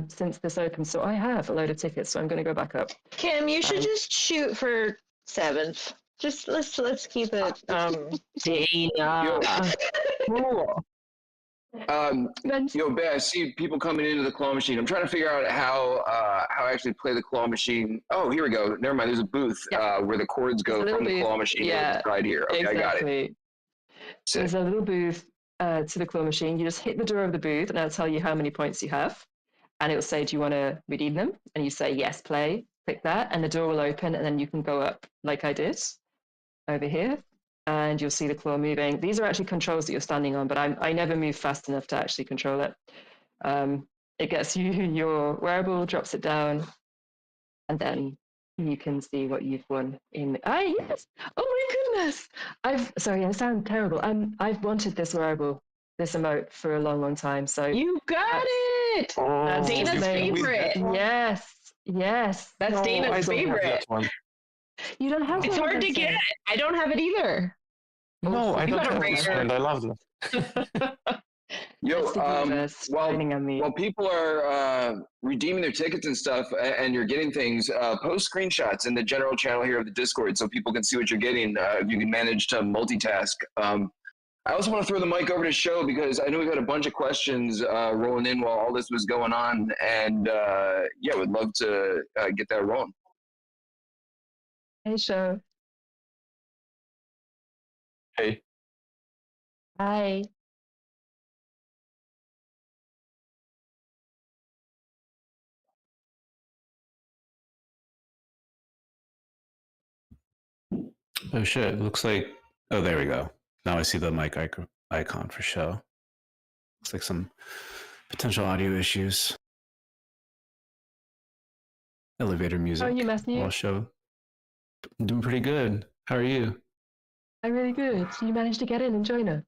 since this opened, so I have a load of tickets. So I'm going to go back up. Kim, you should just shoot for 7th. Just let's keep it. Dana. Cool. Yo, Ben, I see people coming into the claw machine. I'm trying to figure out how I actually play the claw machine. Oh, here we go. Never mind. There's a booth where the cords go from the claw machine right here. Okay, exactly. I got it. There's a little booth to the claw machine. You just hit the door of the booth, and it'll tell you how many points you have, and it will say, "Do you want to redeem them?" And you say, "Yes, play." Click that, and the door will open, and then you can go up like I did over here. And you'll see the claw moving. These are actually controls that you're standing on, but I never move fast enough to actually control it. It gets you your wearable, drops it down, and then you can see what you've won in. Yes! Oh my goodness! Sorry, I sound terrible. I've wanted this wearable, this emote for a long, long time. So you got it! Dana's favorite. Yes. That's Dana's favorite. You don't have. It's hard to get. I don't have it either. No, I don't have this one. I love them. Yo, while people are redeeming their tickets and stuff, and you're getting things, post screenshots in the general channel here of the Discord so people can see what you're getting. If you can manage to multitask. I also want to throw the mic over to Show because I know we've had a bunch of questions rolling in while all this was going on, and would love to get that rolling. Hey, Show. Hey. Hi. Oh shit, it looks like, oh, there we go. Now I see the mic icon for Show. Looks like some potential audio issues. Elevator music. How are you, Matthew? Show. I'm doing pretty good. How are you? I'm really good. You managed to get in and join us?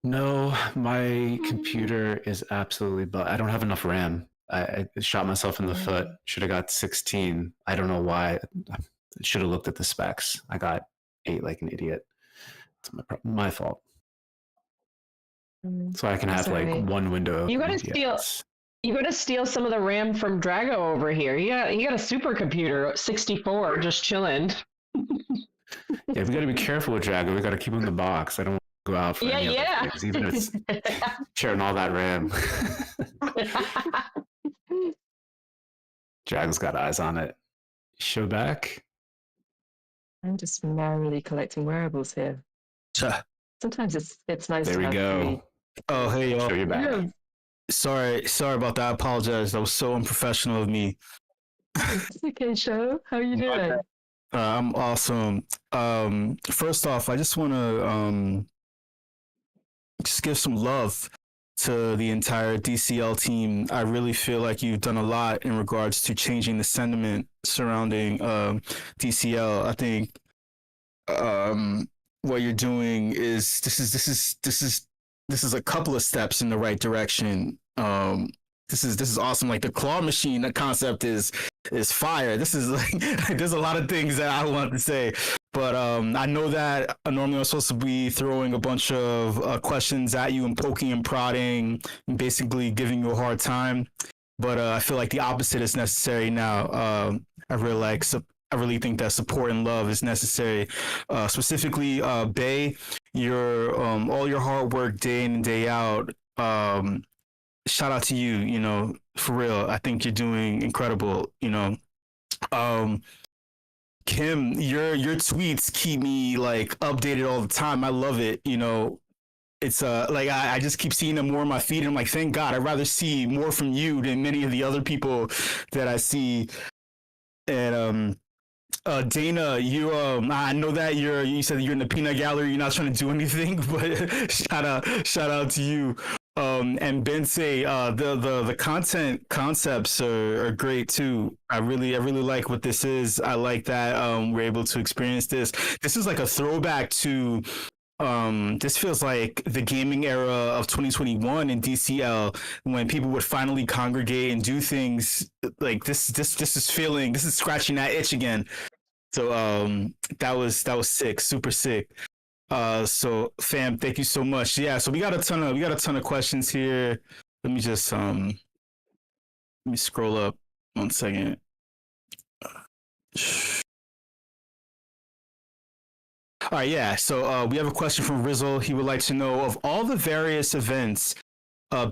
No, my computer is absolutely I don't have enough RAM. I shot myself in the foot. Should have got 16. I don't know why. I should have looked at the specs. I got 8 like an idiot. It's my fault. So I can have like one window. You gotta steal some of the RAM from Drago over here. He got a supercomputer, 64, just chilling. Yeah, we got to be careful with Drago. We got to keep him in the box. I don't want to go out for any other things, even if it's sharing all that RAM. Drago's got eyes on it. Show back. I'm just merrily collecting wearables here. Sometimes it's nice. There we go. Oh, hey y'all. Show you back. Yeah. Sorry about that. I apologize. That was so unprofessional of me. It's okay, Show. How are you doing? I'm awesome. First off, I just want to just give some love to the entire DCL team. I really feel like you've done a lot in regards to changing the sentiment surrounding DCL. I think what you're doing is this is a couple of steps in the right direction. this is awesome. Like the claw machine, the concept is fire. This is like there's a lot of things that I want to say, but I know that normally I'm supposed to be throwing a bunch of questions at you and poking and prodding and basically giving you a hard time. But I feel like the opposite is necessary now. I really think that support and love is necessary. Specifically, Bay, your all your hard work day in and day out. Shout out to you. You know, for real. I think you're doing incredible. You know, Kim, your tweets keep me like updated all the time. I love it. You know, it's like I just keep seeing them more on my feed, and I'm like, thank God. I'd rather see more from you than many of the other people that I see. And Dana, you I know that you said you're in the peanut gallery. You're not trying to do anything, but shout out to you. And Bensei, the content concepts are great too. I really like what this is. I like that we're able to experience this. This is like a throwback to this feels like the gaming era of 2021 in DCL, when people would finally congregate and do things like this is scratching that itch again. So that was sick, super sick. So fam, thank you so much. Yeah, so we got a ton of questions here. Let me just let me scroll up 1 second. All right, yeah. So we have a question from Rizzle. He would like to know, of all the various events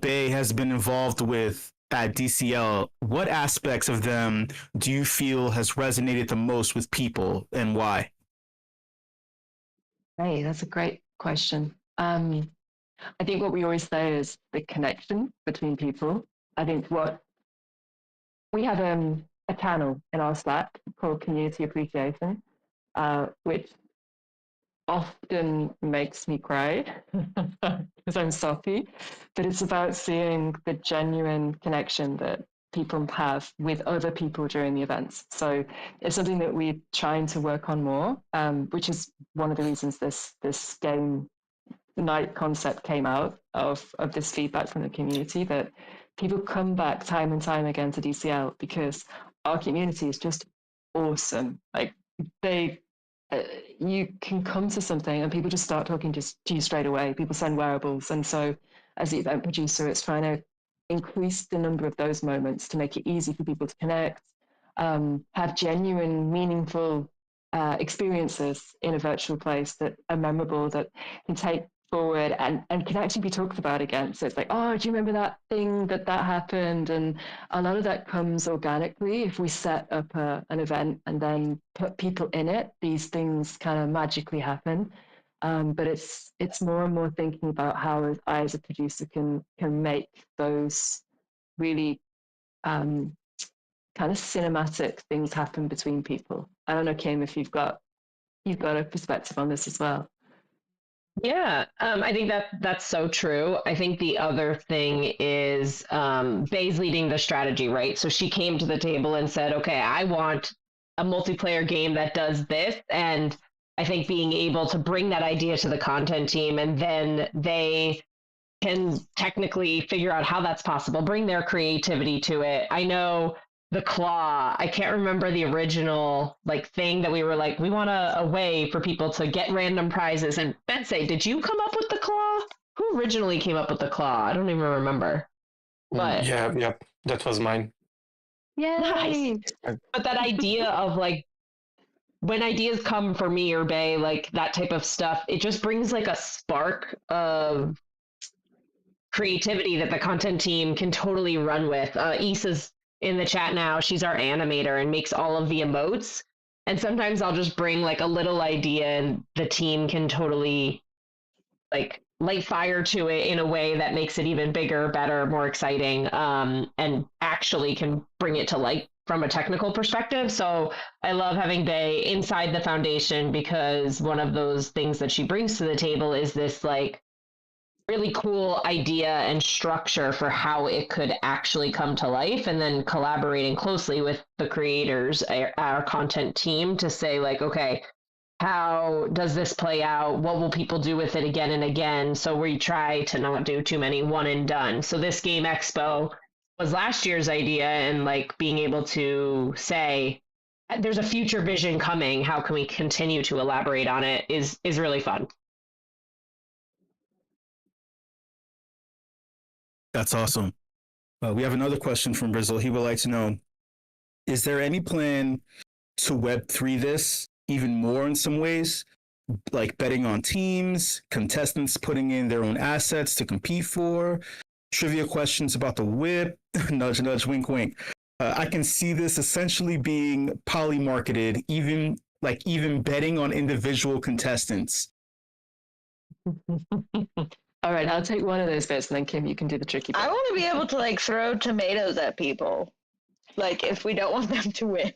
Bay has been involved with at DCL, what aspects of them do you feel has resonated the most with people, and why? Hey, that's a great question. I think what we always say is the connection between people. I think what we have a channel in our Slack called Community Appreciation, which often makes me cry because I'm soppy, but it's about seeing the genuine connection that people have with other people during the events. So it's something that we're trying to work on more, which is one of the reasons this game night concept came out of this feedback from the community, that people come back time and time again to DCL because our community is just awesome. Like you can come to something and people just start talking to you straight away. People send wearables. And so as the event producer, it's trying to increase the number of those moments to make it easy for people to connect, have genuine, meaningful experiences in a virtual place that are memorable, that can take forward and can actually be talked about again. So it's like, oh, do you remember that thing that happened? And a lot of that comes organically. If we set up an event and then put people in it, these things kind of magically happen. But it's more and more thinking about how I as a producer can make those really kind of cinematic things happen between people. I don't know, Kim, if you've got a perspective on this as well. Yeah, I think that's so true. I think the other thing is Bay's leading the strategy, right? So she came to the table and said, okay, I want a multiplayer game that does this. And I think being able to bring that idea to the content team, and then they can technically figure out how that's possible, bring their creativity to it. I know the claw, I can't remember the original thing that we were like, we want a way for people to get random prizes. And Bensei, did you come up with the claw? Who originally came up with the claw? I don't even remember. But yeah, that was mine. Yeah, nice. But that idea of when ideas come for me or Bay, that type of stuff, it just brings a spark of creativity that the content team can totally run with. Issa's in the chat now. She's our animator and makes all of the emotes. And sometimes I'll just bring a little idea and the team can totally light fire to it in a way that makes it even bigger, better, more exciting, and actually can bring it to light from a technical perspective. So I love having Bay inside the foundation, because one of those things that she brings to the table is this really cool idea and structure for how it could actually come to life, and then collaborating closely with the creators, our content team, to say okay, how does this play out? What will people do with it again and again? So we try to not do too many one and done. So this Game Expo, was last year's idea, and like being able to say there's a future vision coming, how can we continue to elaborate on it is really fun. That's awesome. We have another question from Brizzle. He would like to know, is there any plan to Web3 this even more in some ways? Like betting on teams, contestants putting in their own assets to compete for, trivia questions about the WIP, nudge, nudge, wink, wink. I can see this essentially being poly-marketed, even betting on individual contestants. All right, I'll take one of those bits, and then Kim, you can do the tricky bit. I want to be able to like throw tomatoes at people, like if we don't want them to win.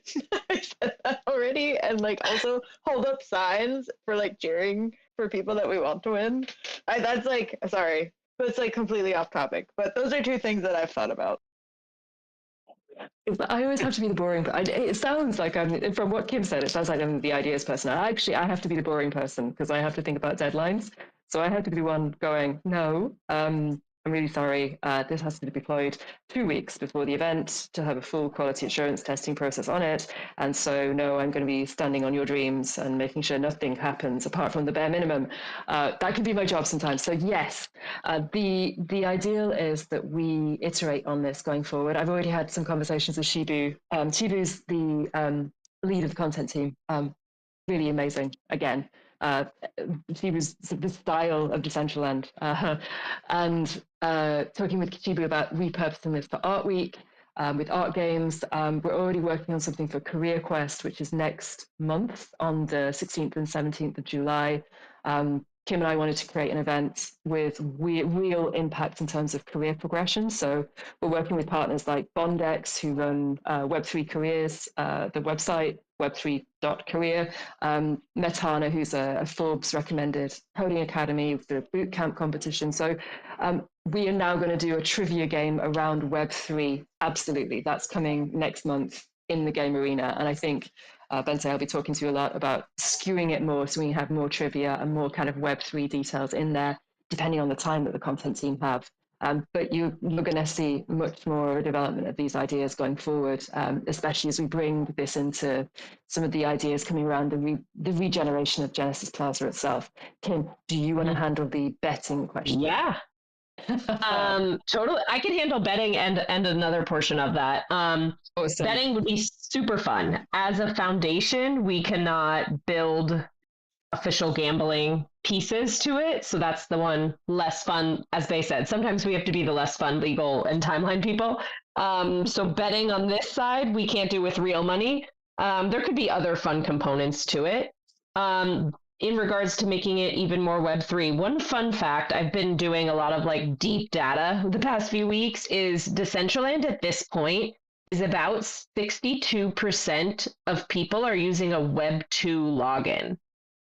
I said that already, and like also hold up signs for like cheering for people that we want to win. That's like, sorry, but it's like completely off topic. But those are two things that I've thought about. I always have to be the boring. It sounds like from what Kim said, it sounds like I'm the ideas person. I have to be the boring person because I have to think about deadlines. So I have to be the one going, no, I'm really sorry. This has to be deployed 2 weeks before the event to have a full quality assurance testing process on it. And so, no, I'm going to be standing on your dreams and making sure nothing happens apart from the bare minimum. That can be my job sometimes. So yes, the ideal is that we iterate on this going forward. I've already had some conversations with Shibu. Shibu's the lead of the content team. Really amazing. Again, she was the style of Decentraland, and talking with Shibu about repurposing this for Art Week with art games. We're already working on something for Career Quest, which is next month on the 16th and 17th of July. Kim and I wanted to create an event with real impact in terms of career progression. So we're working with partners like Bondex, who run Web3 Careers, the website, web3.career, Metana, who's a Forbes recommended coding academy with the boot camp competition. So we are now going to do a trivia game around Web3. Absolutely. That's coming next month in the game arena. And I think Bente, I'll be talking to you a lot about skewing it more so we have more trivia and more kind of Web3 details in there, depending on the time that the content team have. But you're going to see much more development of these ideas going forward, especially as we bring this into some of the ideas coming around the regeneration of Genesis Plaza itself. Kim, do you want to handle the betting question? Yeah. Totally. I can handle betting and another portion of that. Awesome. Betting would be super fun. As a foundation, we cannot build official gambling pieces to it. So that's the one less fun, as they said. Sometimes we have to be the less fun legal and timeline people. So betting on this side, we can't do with real money. There could be other fun components to it. In regards to making it even more Web3, one fun fact, I've been doing a lot of like deep data the past few weeks, is Decentraland at this point is about 62% of people are using a Web2 login.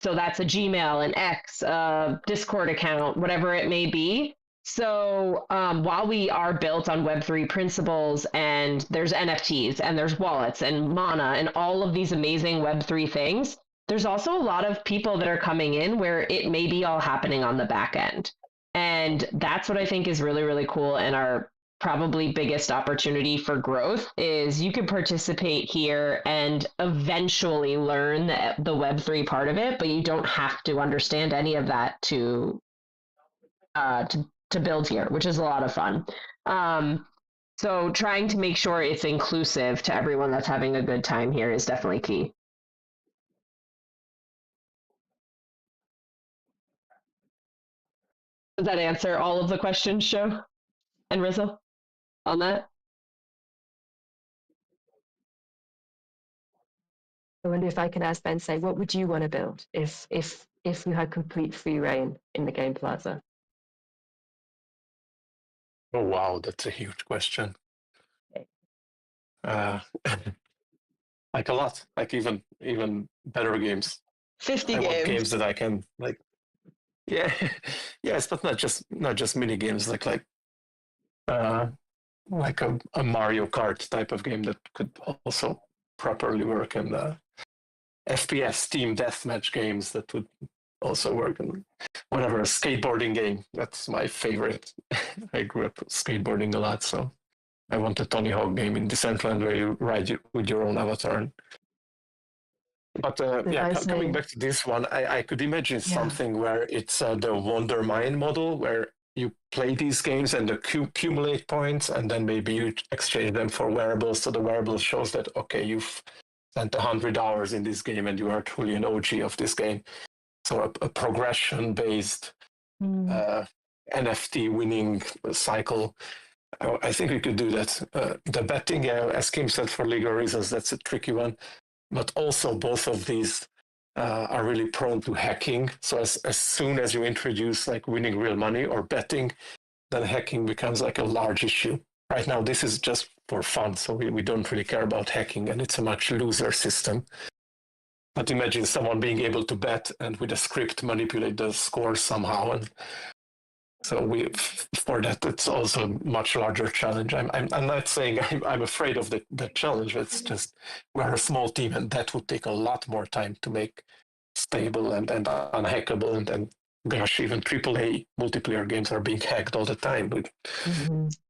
So that's a Gmail, an X, a Discord account, whatever it may be. So while we are built on Web3 principles, and there's NFTs and there's wallets and Mana and all of these amazing Web3 things, there's also a lot of people that are coming in where it may be all happening on the back end. And that's what I think is really, really cool. And our probably biggest opportunity for growth is you could participate here and eventually learn the Web3 part of it, but you don't have to understand any of that to build here, which is a lot of fun. So trying to make sure it's inclusive to everyone that's having a good time here is definitely key. Does that answer all of the questions, Sho and Rizzo, on that? I wonder if I can ask Ben, say, what would you want to build if you had complete free reign in the game plaza? Oh wow, that's a huge question. Like a lot, like even better games. 50 I want games. games that I can like. Yeah, yes, but not just mini games, like a Mario Kart type of game that could also properly work, and FPS team deathmatch games that would also work, and whatever, a skateboarding game. That's my favorite. I grew up skateboarding a lot, so I want a Tony Hawk game in Decentraland where you ride it with your own avatar. But coming back to this one, I could imagine something where it's the Wonder Mine model, where you play these games and accumulate points, and then maybe you exchange them for wearables. So the wearable shows that, okay, you've spent 100 hours in this game and you are truly an OG of this game. So a progression-based NFT winning cycle. I think we could do that. The betting, as Kim said, for legal reasons, that's a tricky one. But also both of these are really prone to hacking. So as soon as you introduce like winning real money or betting, then hacking becomes like a large issue. Right now, this is just for fun. So we don't really care about hacking, and it's a much looser system. But imagine someone being able to bet and with a script manipulate the scores somehow. And so for that, it's also a much larger challenge. I'm not saying I'm afraid of the challenge. It's just we're a small team, and that would take a lot more time to make stable and unhackable. And gosh, even AAA multiplayer games are being hacked all the time with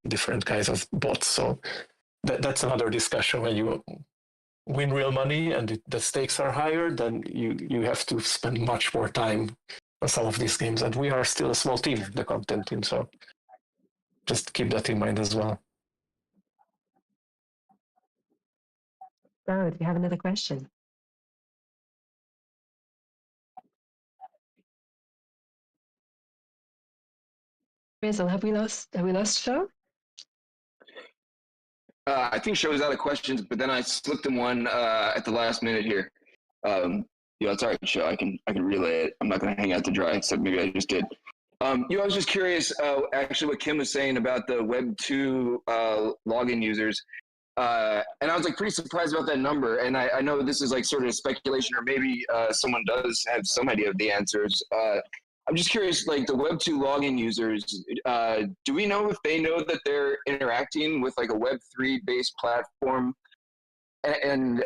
different kinds of bots. So that's another discussion. When you win real money and the stakes are higher, then you have to spend much more time on some of these games, and we are still a small team, the content team, so just keep that in mind as well. So, do you have another question? Rizal, have we lost Show? I think Show is out of questions, but then I slipped in one at the last minute here. It's all right, Show. I can relay it. I'm not going to hang out to dry, except maybe I just did. I was just curious, actually, what Kim was saying about the Web 2 login users. And I was like pretty surprised about that number. And I know this is like sort of speculation, or maybe someone does have some idea of the answers. I'm just curious, like the Web 2 login users, do we know if they know that they're interacting with like a Web 3 based platform? And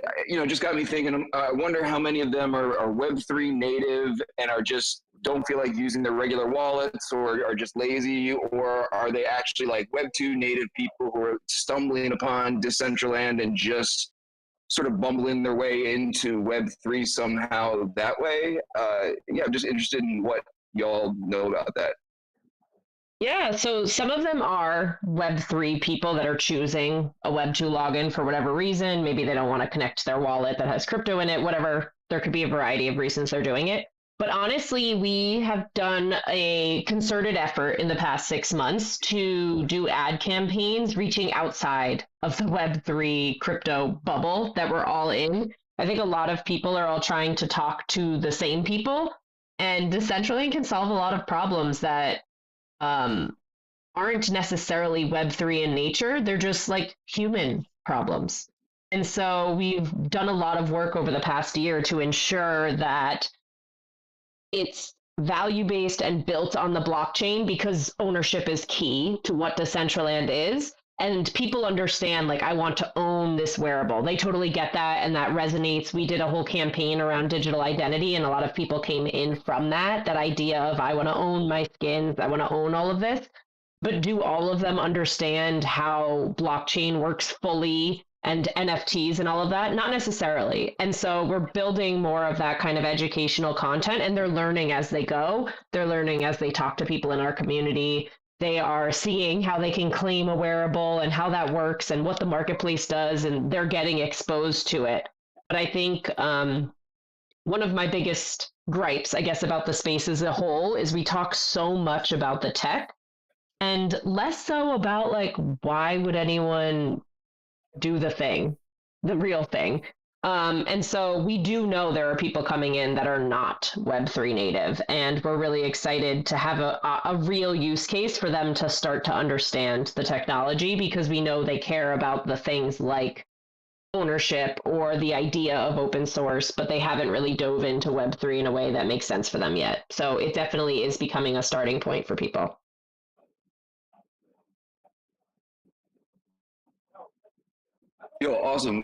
just got me thinking, I wonder how many of them are Web3 native and are just don't feel like using their regular wallets, or are just lazy, or are they actually like Web2 native people who are stumbling upon Decentraland and just sort of bumbling their way into Web3 somehow that way? I'm just interested in what y'all know about that. Yeah, so some of them are Web3 people that are choosing a Web2 login for whatever reason. Maybe they don't want to connect to their wallet that has crypto in it, whatever. There could be a variety of reasons they're doing it. But honestly, we have done a concerted effort in the past 6 months to do ad campaigns reaching outside of the Web3 crypto bubble that we're all in. I think a lot of people are all trying to talk to the same people, and Decentraland can solve a lot of problems that aren't necessarily Web3 in nature. They're just like human problems. And so we've done a lot of work over the past year to ensure that it's value-based and built on the blockchain, because ownership is key to what Decentraland is. And people understand, like, I want to own this wearable. They totally get that, and that resonates. We did a whole campaign around digital identity, and a lot of people came in from that idea of, I want to own my skins, I want to own all of this. But do all of them understand how blockchain works fully and NFTs and all of that? Not necessarily. And so we're building more of that kind of educational content, and they're learning as they go. They're learning as they talk to people in our community. They are seeing how they can claim a wearable and how that works and what the marketplace does, and they're getting exposed to it. But I think one of my biggest gripes, I guess, about the space as a whole is we talk so much about the tech and less so about, like, why would anyone do the thing, the real thing. And so we do know there are people coming in that are not Web3 native, and we're really excited to have a real use case for them to start to understand the technology, because we know they care about the things like ownership or the idea of open source, but they haven't really dove into Web3 in a way that makes sense for them yet. So it definitely is becoming a starting point for people. Yo, awesome.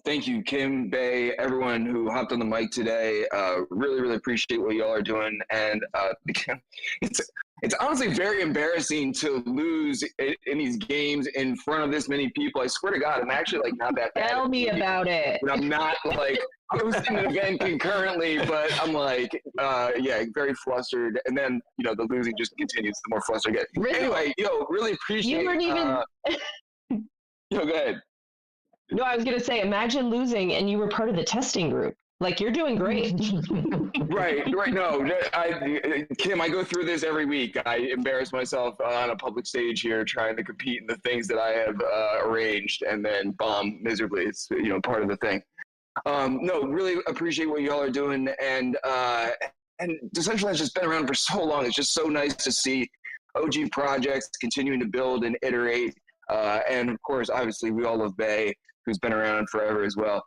Thank you, Kim, Bay, everyone who hopped on the mic today. Really, really appreciate what y'all are doing. And It's honestly very embarrassing to lose in these games in front of this many people. I swear to God, I'm actually like not that bad. Tell me about it. But I'm not like hosting an event concurrently, but I'm like, yeah, very flustered. And then, you know, the losing just continues, the more flustered I get. Rizzle, Anyway, really appreciate you weren't even. go ahead. No, I was gonna say, imagine losing and you were part of the testing group. Like, you're doing great. Right. No, Kim, I go through this every week. I embarrass myself on a public stage here trying to compete in the things that I have arranged and then bomb miserably. It's, you know, part of the thing. No, really appreciate what y'all are doing. And Decentraland's just been around for so long. It's just so nice to see OG projects continuing to build and iterate. And of course, obviously, we all love Bay, who's been around forever as well.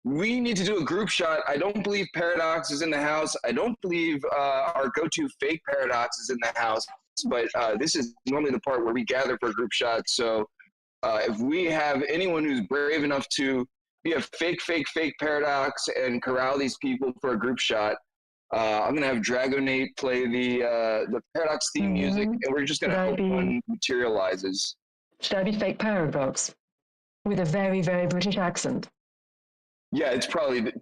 We need to do a group shot. I don't believe Paradox is in the house. I don't believe our go-to fake Paradox is in the house, but this is normally the part where we gather for a group shot. So if we have anyone who's brave enough to be a fake Paradox and corral these people for a group shot, I'm gonna have Dragonate play the Paradox theme music, and we're just gonna hope one materializes. Should I be fake Paradox with a very, very British accent? Yeah, it's probably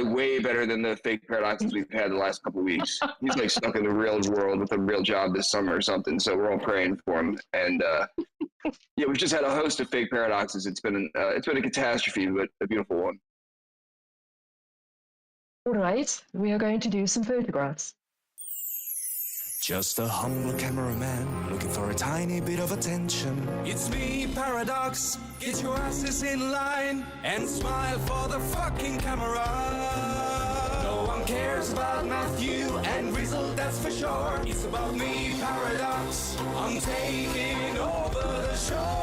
way better than the fake Paradoxes we've had the last couple of weeks. He's like stuck in the real world with a real job this summer or something, so we're all praying for him. And yeah, we've just had a host of fake Paradoxes. It's been a catastrophe, but a beautiful one. All right, we are going to do some photographs. Just a humble cameraman looking for a tiny bit of attention. It's me, Paradox. Get your asses in line and smile for the fucking camera. No one cares about Matthew and Rizzle, that's for sure. It's about me, Paradox. I'm taking over the show.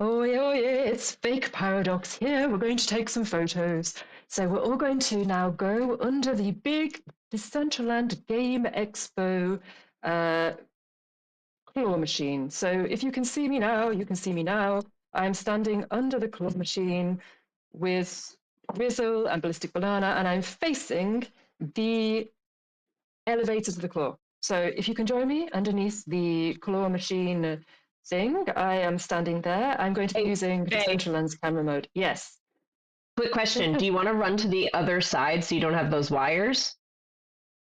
Oh yeah, it's fake Paradox here. We're going to take some photos. So we're all going to now go under the big Decentraland Game Expo claw machine. So if you can see me now, you can see me now. I'm standing under the claw machine with Rizzle and Ballistic Banana, and I'm facing the elevators of the claw. So if you can join me underneath the claw machine thing, I am standing there. I'm going to be using Decentraland's camera mode. Yes. Quick question. Do you want to run to the other side so you don't have those wires?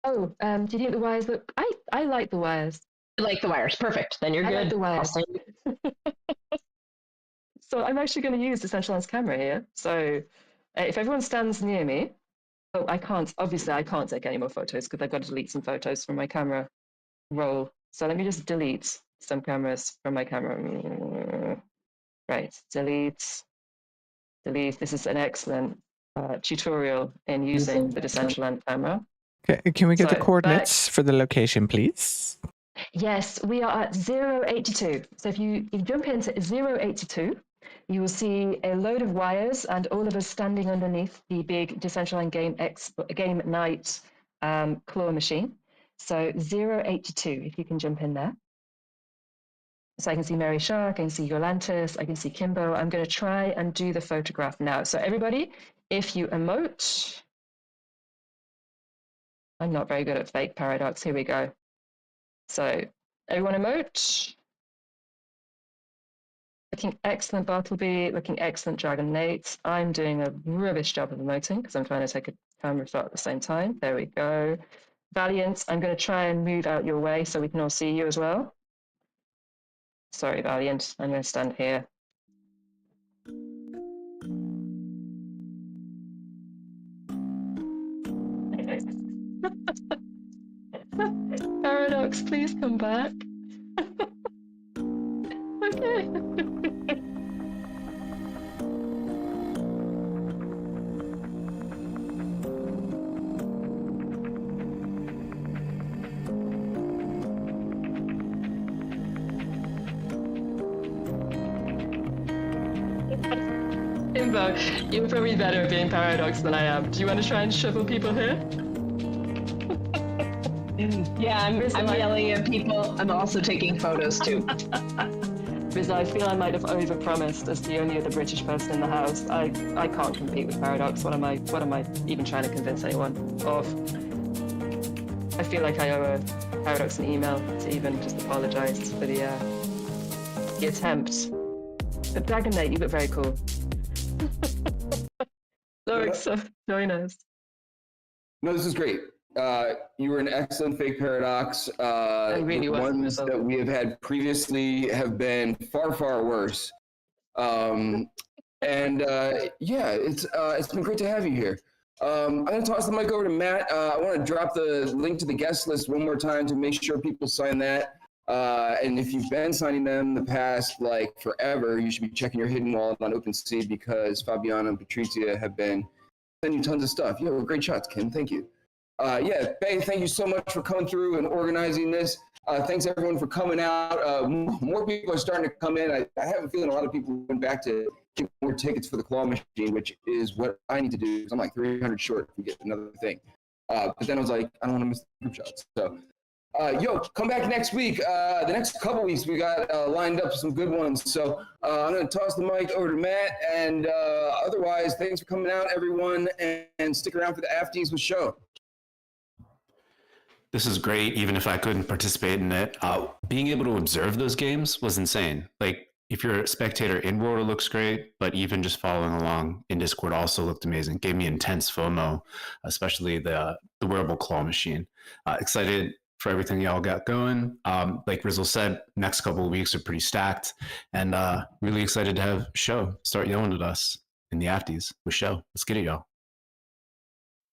Oh, do you think the wires look... I like the wires. I like the wires. Perfect. Then you're good. I like the wires. So I'm actually going to use Decentraland's camera here. So if everyone stands near me... Oh, I can't. Obviously, I can't take any more photos because I've got to delete some photos from my camera roll. So let me just delete some cameras from my camera. Right. Delete. This is an excellent tutorial in using the Decentraland camera. Okay, can we get the coordinates for the location, please? Yes, we are at 082. So if you jump into 082, you will see a load of wires and all of us standing underneath the big Decentraland Game Night claw machine. So 082, if you can jump in there. So I can see Mary Shark, I can see Yolantis, I can see Kimbo. I'm going to try and do the photograph now. So everybody, if you emote, I'm not very good at fake Paradox. Here we go. So everyone emote. Looking excellent, Bartleby. Looking excellent, Dragon Nate. I'm doing a rubbish job of emoting because I'm trying to take a camera shot at the same time. There we go. Valiant, I'm going to try and move out your way so we can all see you as well. Sorry, Valiant. I'm going to stand here. Paradox, please come back. Okay. Kimbo, you're probably better at being Paradox than I am. Do you want to try and shovel people here? Yeah, I'm yelling at people. I'm also taking photos too. Riz, I feel I might have overpromised as the only other British person in the house. I can't compete with Paradox. What am I even trying to convince anyone of? I feel like I owe Paradox an email to even just apologize for the attempt. But Dragon Knight, you look very cool. So join us. No, this is great. You were an excellent fake Paradox. really the was ones myself. that we have had previously have been far, far worse. Yeah, it's been great to have you here. I'm going to toss the mic over to Matt. I want to drop the link to the guest list one more time to make sure people sign that. And if you've been signing them the past like forever, you should be checking your hidden wallet on OpenSea because Fabiana and Patricia have been sending you tons of stuff. You have great shots, Kim. Thank you. Yeah, Bay, thank you so much for coming through and organizing this. Thanks everyone for coming out. More people are starting to come in. I have a feeling a lot of people went back to get more tickets for the claw machine, which is what I need to do because I'm like 300 short to get another thing. But then I was like, I don't want to miss the group shots. So, come back next week. The next couple weeks we got lined up some good ones. So I'm going to toss the mic over to Matt. And otherwise, thanks for coming out, everyone, and stick around for the Afties with show. This is great, even if I couldn't participate in it. Being able to observe those games was insane. Like, if you're a spectator in World, it looks great, but even just following along in Discord also looked amazing. Gave me intense FOMO, especially the wearable claw machine. Excited for everything y'all got going. Like Rizzle said, next couple of weeks are pretty stacked, and really excited to have Show start yelling at us in the Afties with Show. Let's get it, y'all.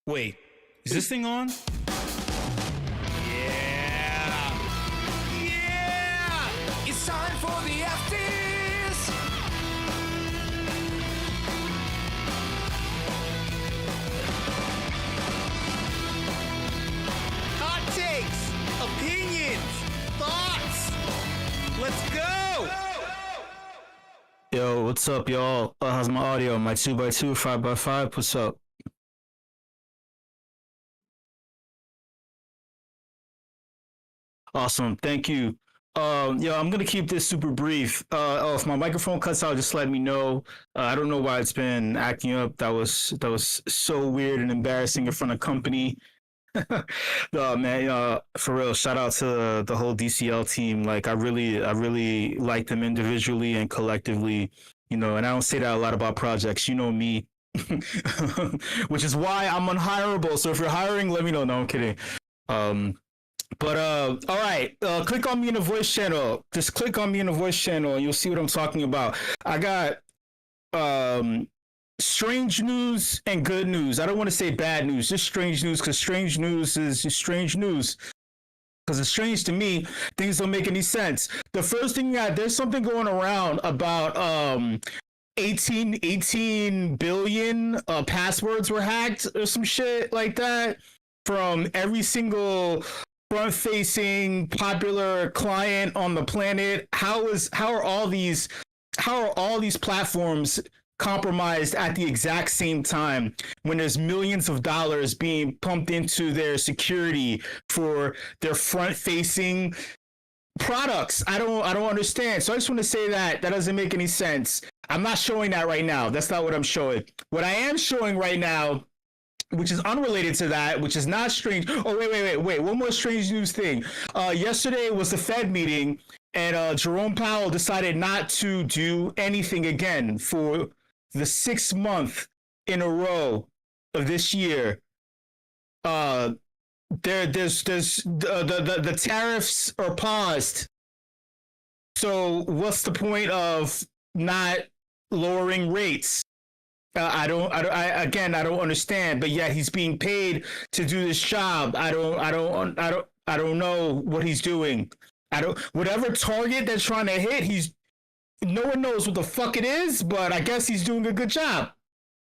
Wait, is this thing on? It's time for the Afties! Hot takes, opinions, thoughts. Let's go! Yo, what's up, y'all? How's my audio? My 2x2, 5x5? What's up? Awesome. Thank you. I'm gonna keep this super brief. If my microphone cuts out, just let me know. I don't know why it's been acting up. That was so weird and embarrassing in front of company. Man, for real, shout out to the whole DCL team. Like, I really like them individually and collectively. You know, and I don't say that a lot about projects. You know me, which is why I'm unhireable. So if you're hiring, let me know. No, I'm kidding. But all right, click on me in the voice channel. Just click on me in the voice channel and you'll see what I'm talking about. I got strange news and good news. I don't want to say bad news, just strange news, because strange news is just strange news. Because it's strange to me, things don't make any sense. The first thing there's something going around about 18 billion passwords were hacked or some shit like that from every single front-facing popular client on the planet. How are all these platforms compromised at the exact same time when there's millions of dollars being pumped into their security for their front-facing products? I don't understand. So I just want to say that doesn't make any sense. I'm not showing that right now. That's not what I'm showing. What I am showing right now, which is unrelated to that, which is not strange. Oh, wait. One more strange news thing. Yesterday was the Fed meeting, and Jerome Powell decided not to do anything again for the 6th month in a row of this year. The tariffs are paused. So what's the point of not lowering rates? I don't understand, but yet he's being paid to do this job. I don't know what he's doing. Whatever target they're trying to hit, no one knows what the fuck it is, but I guess he's doing a good job.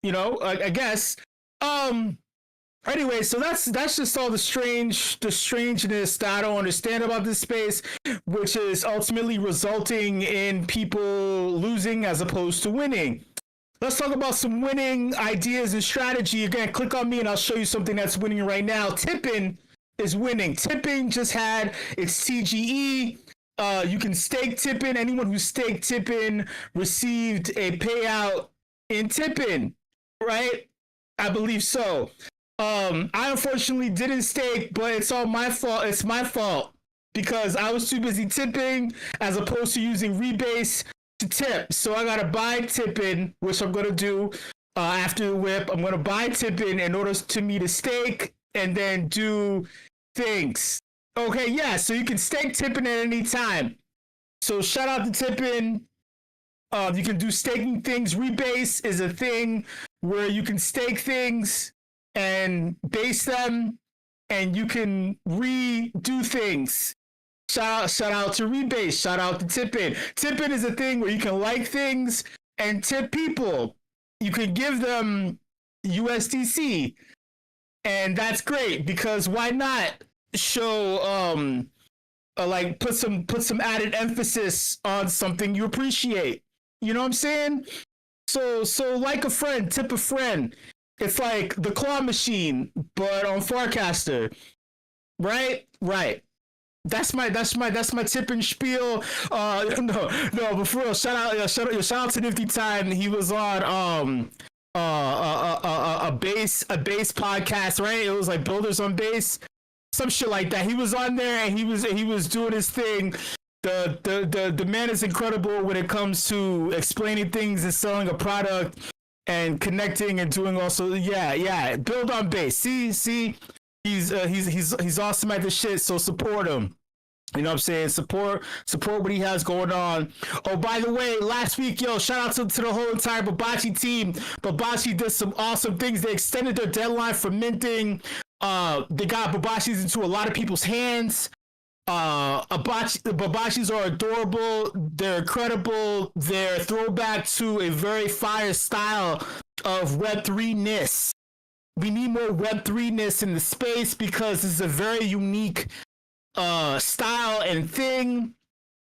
You know, I guess. Anyway, so that's just all the strangeness that I don't understand about this space, which is ultimately resulting in people losing as opposed to winning. Let's talk about some winning ideas and strategy. Again, click on me and I'll show you something that's winning right now. Tipping is winning. Tipping just had its TGE You can stake Tippin. Anyone who staked Tippin received a payout in Tippin, right? I believe so. I unfortunately didn't stake, but it's all my fault. It's my fault because I was too busy tipping as opposed to using Rebase to tip. So I gotta buy Tippin, which I'm gonna do after the whip. I'm gonna buy Tippin in order to me to stake and then do things. Okay, yeah, so you can stake Tippin at any time. So shout out to Tippin. You can do staking things. Rebase is a thing where you can stake things and base them, and you can redo things. Shout out to Rebase. Shout out to Tippin. Tippin is a thing where you can like things and tip people. You can give them USDC, and that's great because why not show like put some added emphasis on something you appreciate. You know what I'm saying? So like a friend, tip a friend. It's like the claw machine, but on Farcaster. Right? Right. That's my tipping spiel. No, but for real, shout out to Nifty Time. He was on a base podcast, right? It was like Builders on Base, some shit like that. He was on there and he was doing his thing. The man is incredible when it comes to explaining things and selling a product and connecting and doing also build on base. See, he's awesome at this shit. So support him. You know what I'm saying? Support what he has going on. Oh, by the way, last week, shout out to the whole entire Babachi team. Babachi did some awesome things. They extended their deadline for minting. They got Babachis into a lot of people's hands. Babachis are adorable. They're incredible. They're a throwback to a very fire style of Web3-ness. We need more Web3-ness in the space because this is a very unique style and thing.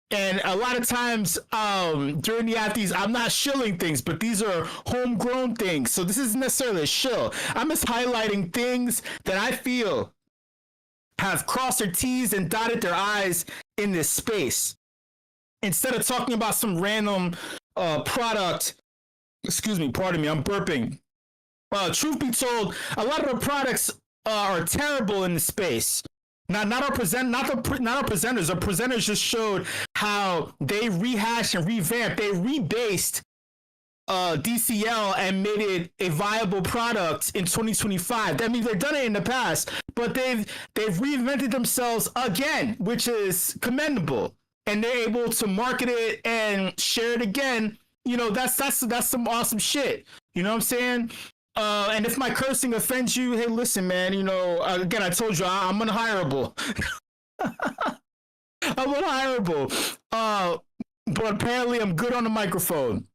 And a lot of times during the athletes, I'm not shilling things, but these are homegrown things. So this isn't necessarily a shill. I'm just highlighting things that I feel have crossed their T's and dotted their I's in this space. Instead of talking about some random product, excuse me, pardon me, I'm burping. Truth be told, a lot of the products are terrible in the space. Not our presenters. Our presenters just showed how they rehashed and revamped. They rebased DCL and made it a viable product in 2025. That means they've done it in the past, but they've reinvented themselves again, which is commendable. And they're able to market it and share it again. You know, that's some awesome shit. You know what I'm saying? And if my cursing offends you, hey, listen, man, you know, again, I told you, I'm unhireable. I'm unhireable. But apparently I'm good on the microphone.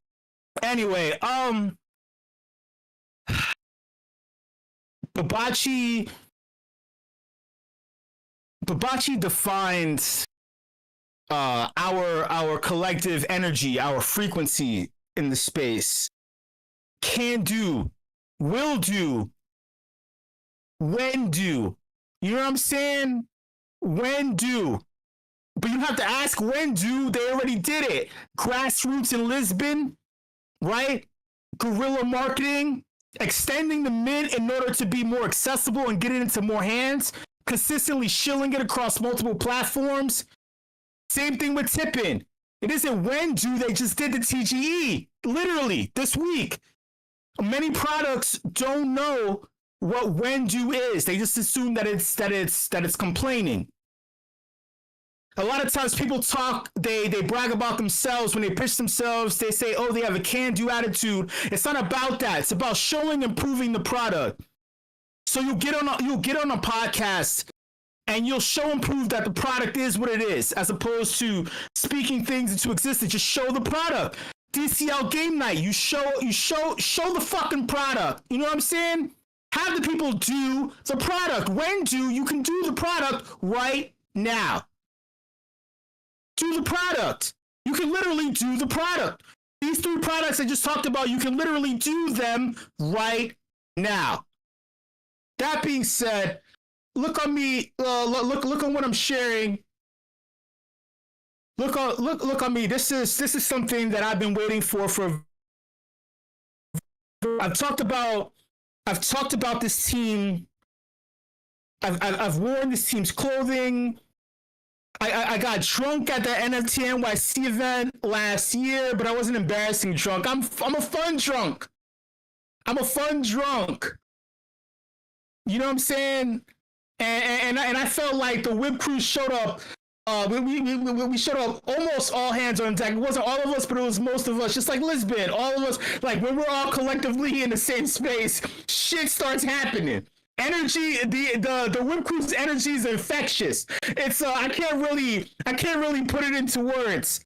Anyway, Babachi defines our collective energy, our frequency in the space. Can do, will do, when do. You know what I'm saying? When do. But you have to ask when do. They already did it. Grassroots in Lisbon, right? Guerrilla marketing, extending the mint in order to be more accessible and get it into more hands, consistently shilling it across multiple platforms. Same thing with Tippin. It isn't when do, they just did the TGE, literally, this week. Many products don't know what when do is. They just assume that it's complaining. A lot of times people talk, they brag about themselves when they pitch themselves. They say, oh, they have a can-do attitude. It's not about that. It's about showing and proving the product. So you'll get on a podcast and you'll show and prove that the product is what it is, as opposed to speaking things into existence. Just show the product. DCL game night, you show the fucking product. You know what I'm saying? Have the people do the product. When do, you can do the product right now. Do the product. You can literally do the product. These 3 products I just talked about, you can literally do them right now. That being said, look on me. Look on what I'm sharing. look on me. This is something that I've been waiting for. I've talked about this team. I've worn this team's clothing. I got drunk at the NFT NYC event last year, but I wasn't embarrassing drunk. I'm a fun drunk. I'm a fun drunk. You know what I'm saying? And I felt like the WIP crew showed up. We showed up almost all hands on deck. It wasn't all of us, but it was most of us. Just like Lisbon, all of us. Like when we're all collectively in the same space, shit starts happening. Energy, the WIP crew's energy is infectious. It's I can't really put it into words.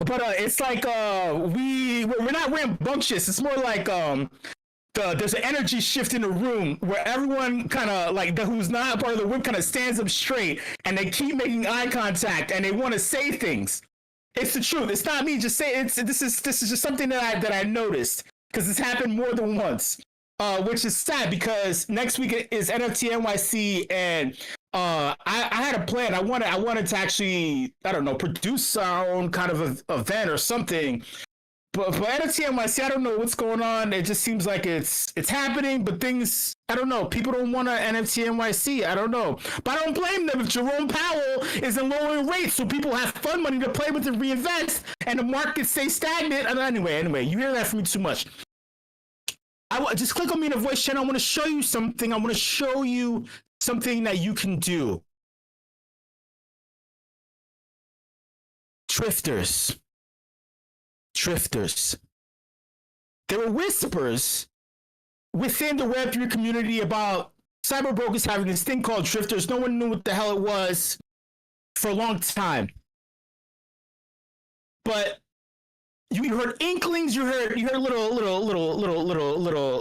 But it's like we're not rambunctious. It's more like there's an energy shift in the room where everyone kind of like who's not part of the WIP kind of stands up straight and they keep making eye contact and they want to say things. It's the truth. It's not me just saying. This is just something that I noticed because it's happened more than once. Which is sad because next week is NFT NYC and I had a plan. I wanted to actually, I don't know, produce our own kind of event or something. But for NFT NYC, I don't know what's going on. It just seems like it's happening, but things, I don't know. People don't want to NFT NYC. I don't know. But I don't blame them if Jerome Powell isn't lowering rates so people have fun money to play with and reinvest and the market stays stagnant. Anyway, you hear that from me too much. Just click on me in the voice channel. I want to show you something. I want to show you something that you can do. Drifters. There were whispers within the Web3 community about cyber brokers having this thing called drifters. No one knew what the hell it was for a long time. But you heard inklings, you heard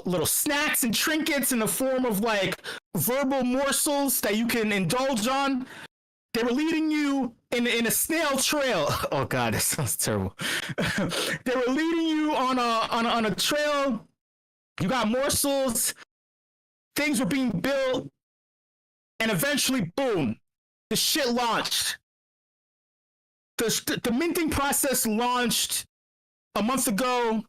little snacks and trinkets in the form of like verbal morsels that you can indulge on. They were leading you in a snail trail. Oh God, that sounds terrible. They were leading you on a trail. You got morsels. Things were being built, and eventually, boom, the shit launched. The minting process launched a month ago.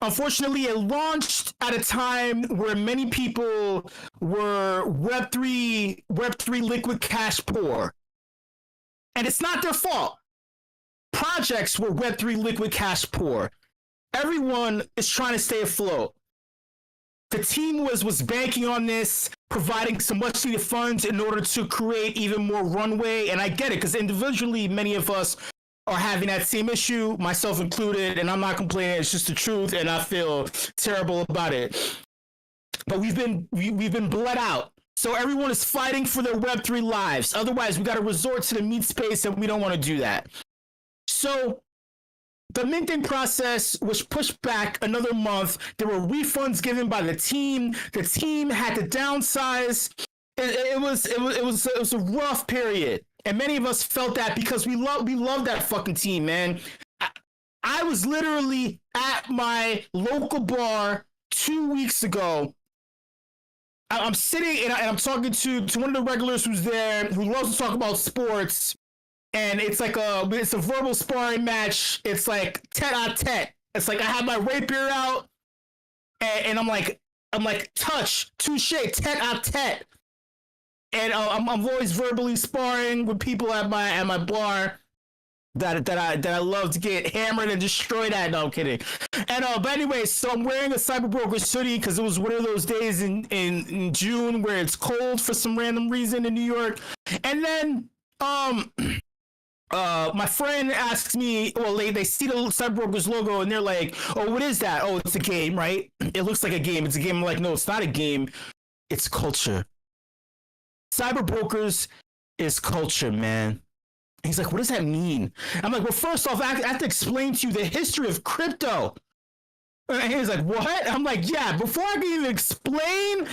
Unfortunately, it launched at a time where many people were Web3 liquid cash poor. And it's not their fault. Projects were Web3 liquid cash poor. Everyone is trying to stay afloat. The team was banking on this, providing some much needed funds in order to create even more runway. And I get it, because individually, many of us are having that same issue, myself included, and I'm not complaining. It's just the truth, and I feel terrible about it. But we've been bled out, so everyone is fighting for their Web3 lives. Otherwise, we got to resort to the meat space, and we don't want to do that. So the minting process was pushed back another month. There were refunds given by the team. The team had to downsize. It was a rough period. And many of us felt that because we love that fucking team, man. I was literally at my local bar 2 weeks ago. I'm sitting and I'm talking to one of the regulars who's there, who loves to talk about sports. And it's like it's a verbal sparring match. It's like tete-a-tete. It's like I have my rapier out, and I'm like touch, touche, tete-a-tete. And I'm always verbally sparring with people at my bar that I love to get hammered and destroyed at. No, I'm kidding. And but anyway, so I'm wearing a Cyberbroker's hoodie because it was one of those days in June where it's cold for some random reason in New York. And then my friend asks me, well, they see the Cyberbroker's logo and they're like, oh, what is that? Oh, it's a game, right? It looks like a game. It's a game. I'm like, no, it's not a game. It's culture. Cyberbrokers is culture, man. He's like, what does that mean? I'm like, well, first off, I have to explain to you the history of crypto. And he's like, what? I'm like, yeah, before I can even explain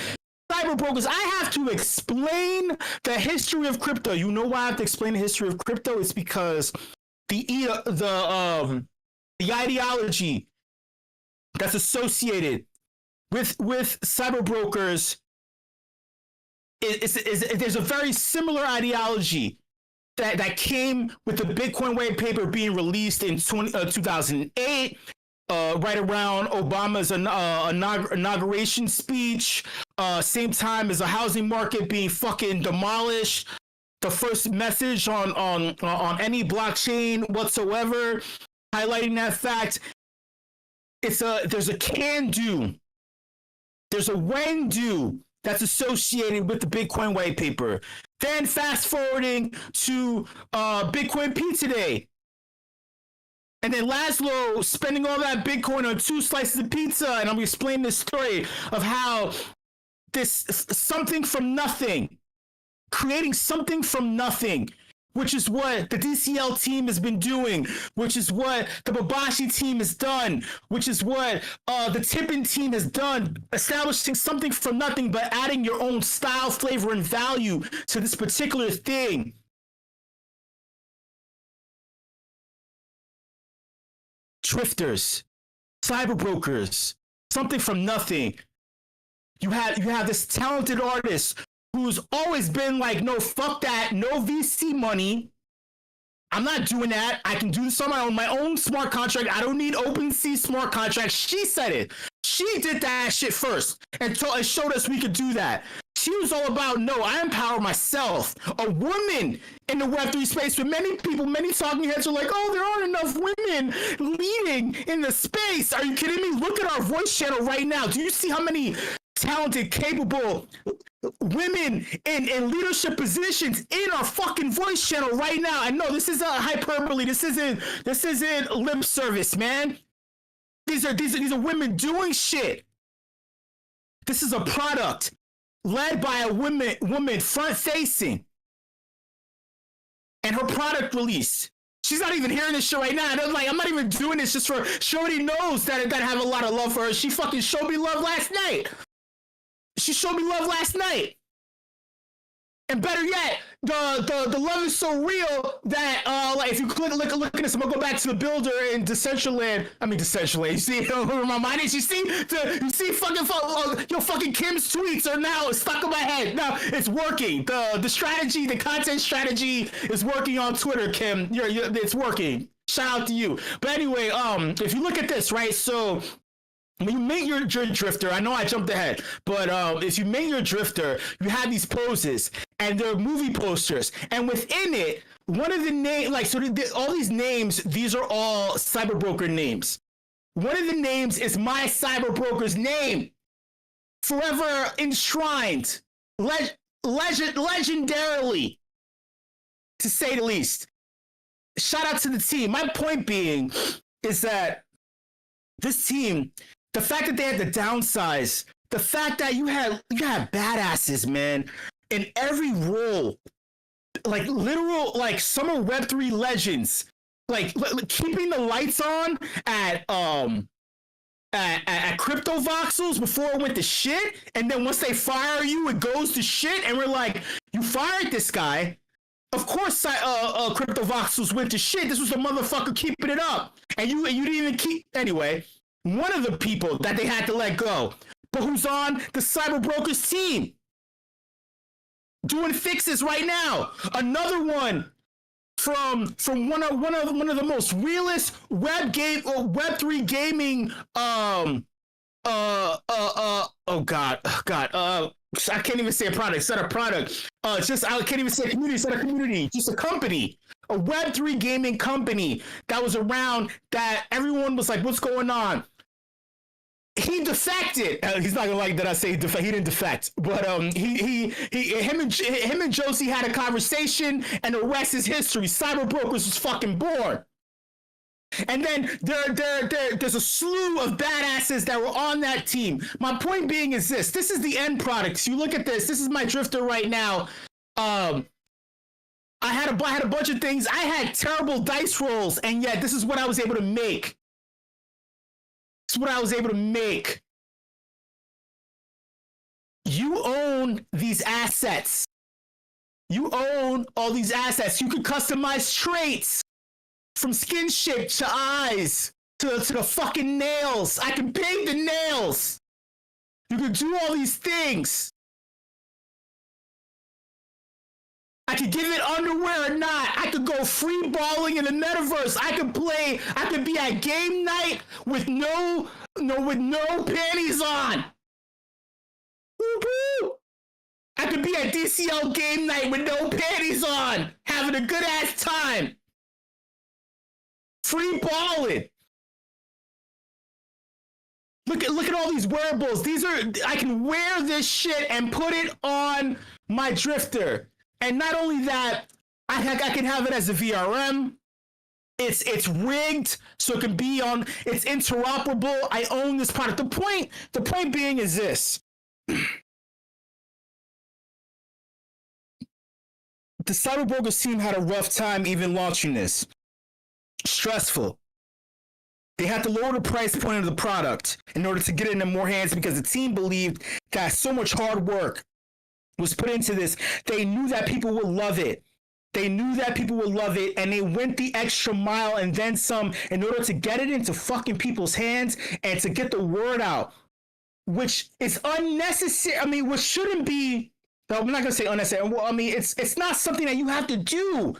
cyberbrokers, I have to explain the history of crypto. You know why I have to explain the history of crypto? It's because the ideology that's associated with cyberbrokers is there's a very similar ideology that came with the Bitcoin white paper being released in 2008, right around Obama's inauguration speech, same time as the housing market being fucking demolished. The first message on any blockchain whatsoever, highlighting that fact. There's a can do, there's a when do that's associated with the Bitcoin white paper. Then fast forwarding to Bitcoin Pizza Day. And then Laszlo spending all that Bitcoin on 2 slices of pizza. And I'm explaining this story of how this something from nothing, creating something from nothing, which is what the DCL team has been doing, which is what the Babashi team has done, which is what the Tippin team has done, establishing something from nothing, but adding your own style, flavor, and value to this particular thing. Drifters, cyber brokers, something from nothing. You have this talented artist who's always been like, no, fuck that, no VC money. I'm not doing that. I can do this on my own smart contract. I don't need OpenSea smart contracts. She said it. She did that shit first and showed us we could do that. She was all about, no, I empower myself. A woman in the Web3 space, with many people, many talking heads are like, oh, there aren't enough women leading in the space. Are you kidding me? Look at our voice channel right now. Do you see how many talented, capable women in leadership positions in our fucking voice channel right now? And no, this isn't hyperbole. This isn't lip service, man. These are women doing shit. This is a product led by a woman front facing, and her product release. She's not even hearing this shit right now. And I'm not even doing this just for. She already knows that I have a lot of love for her. She fucking showed me love last night. She showed me love last night. And better yet, the love is so real that like if you look at this, I'm gonna go back to the builder in Decentraland. You see where my mind is? You see fucking Kim's tweets are now stuck in my head. Now it's working. The strategy, the content strategy is working on Twitter, Kim. It's working. Shout out to you. But anyway, if you look at this, right, so when you make your drifter, I know I jumped ahead, but if you make your drifter, you have these poses, and they're movie posters, and within it, one of the names, like, so all these names, these are all cyber broker names. One of the names is my cyber broker's name, forever enshrined, legendarily, to say the least. Shout out to the team. My point being is that this team, the fact that they had to downsize, the fact that you had badasses, man, in every role, like literal, like summer Web3 legends, like keeping the lights on at crypto voxels before it went to shit, and then once they fire you, it goes to shit, and we're like, you fired this guy. Of course, crypto voxels went to shit. This was a motherfucker keeping it up, and you didn't even keep anyway. One of the people that they had to let go, but who's on the cyber brokers team doing fixes right now. Another one from one of the most realest Web3 gaming I can't even say a product. It's not a product. I can't even say a community. It's not a community. Just a company. A Web3 gaming company that was around that everyone was like, what's going on? He defected. He's not gonna like that I say defect. He didn't defect, but him and Josie had a conversation, and the rest is history. Cyber Brokers was fucking born. And then there's a slew of badasses that were on that team. My point being is this. This is the end product. So you look at this. This is my drifter right now. I had a bunch of things. I had terrible dice rolls, and yet this is what I was able to make. This is what I was able to make. You own these assets. You own all these assets. You can customize traits. From skin shape to eyes to the fucking nails. I can paint the nails. You can do all these things. I could give it underwear or not. I could go free balling in the metaverse. I could be at game night with no panties on. Woo-hoo. I could be at DCL game night with no panties on, having a good ass time. Free balling. Look at all these wearables. I can wear this shit and put it on my drifter. And not only that, I can have it as a VRM. It's rigged, so it can be on. It's interoperable. I own this product. The point being is this: the Cyberbrokers team had a rough time even launching this. Stressful. They had to lower the price point of the product in order to get it into more hands because the team believed that so much hard work was put into this. They knew that people would love it. And they went the extra mile and then some in order to get it into fucking people's hands and to get the word out, which is unnecessary. I mean, which shouldn't be. No, I'm not gonna say unnecessary. Well, I mean, it's not something that you have to do.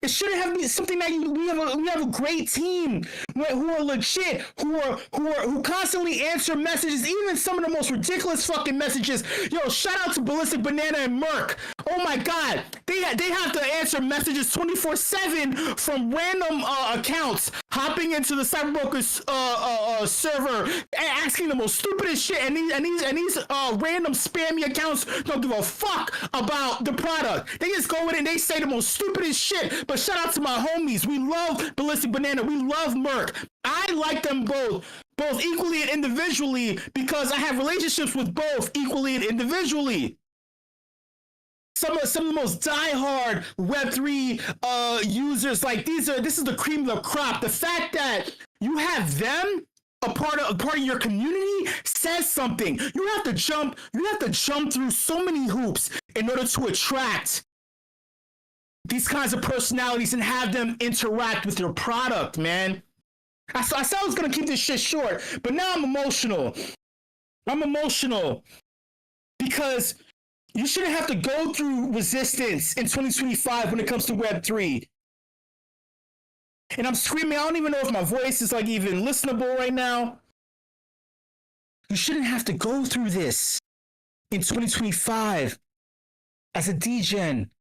It shouldn't have been something that we have a great team who are legit, who constantly answer messages, even some of the most ridiculous fucking messages. Yo, shout out to Ballistic Banana and Merc. Oh my God, they have to answer messages 24/7 from random accounts hopping into the Cyberbrokers server, asking the most stupidest shit, and these random spammy accounts don't give a fuck about the product. They just go in and they say the most stupidest shit. But shout out to my homies. We love Ballistic Banana. We love Merc. I like them both equally and individually because I have relationships with both equally and individually. Some of the most diehard Web3 users, like this is the cream of the crop. The fact that you have them a part of your community says something. You have to jump through so many hoops in order to attract these kinds of personalities and have them interact with your product, man. I said I was gonna keep this shit short, but now I'm emotional. Because you shouldn't have to go through resistance in 2025 when it comes to Web3. And I'm screaming, I don't even know if my voice is like even listenable right now. You shouldn't have to go through this in 2025 as a DGen.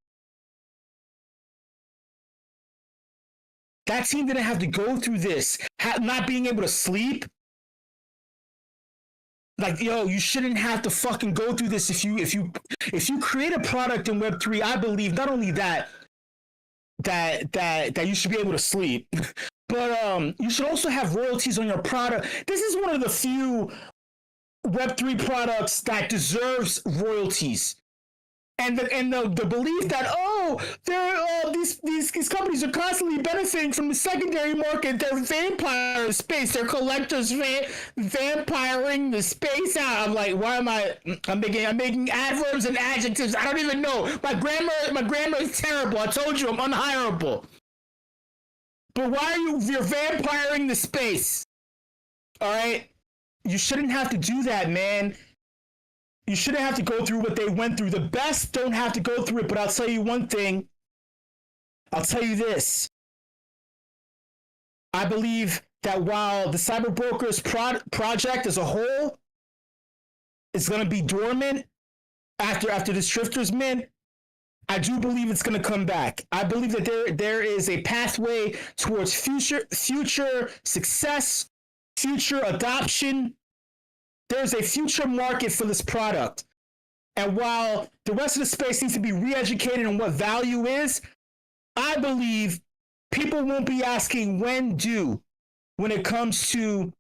That team didn't have to go through this, not being able to sleep. Like, yo, you shouldn't have to fucking go through this if you create a product in Web3. I believe not only that you should be able to sleep, but you should also have royalties on your product. This is one of the few Web3 products that deserves royalties. And the belief that these companies are constantly benefiting from the secondary market. They're vampiring space. They're collectors vampiring the space out. I'm like, why am I'm making adverbs and adjectives. I don't even know. My grammar is terrible. I told you I'm unhireable. But why are you're vampiring the space? All right, you shouldn't have to do that, man. You shouldn't have to go through what they went through. The best don't have to go through it, but I'll tell you one thing. I'll tell you this. I believe that while the Cyberbrokers project as a whole is going to be dormant after this Drifters Mint, I do believe it's going to come back. I believe that there is a pathway towards future success, future adoption. There's a future market for this product. And while the rest of the space needs to be re-educated on what value is, I believe people won't be asking when it comes to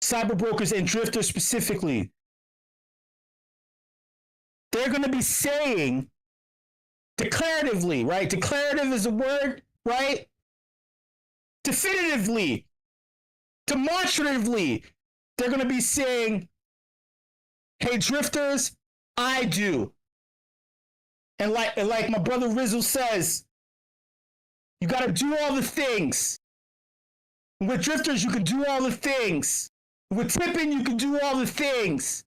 Cyberbrokers and Drifters specifically. They're going to be saying declaratively, right? Declarative is a word, right? Definitively, demonstratively, they're going to be saying, hey, Drifters, I do. And like my brother Rizzle says, you got to do all the things. With Drifters, you can do all the things. With Tippin, you can do all the things.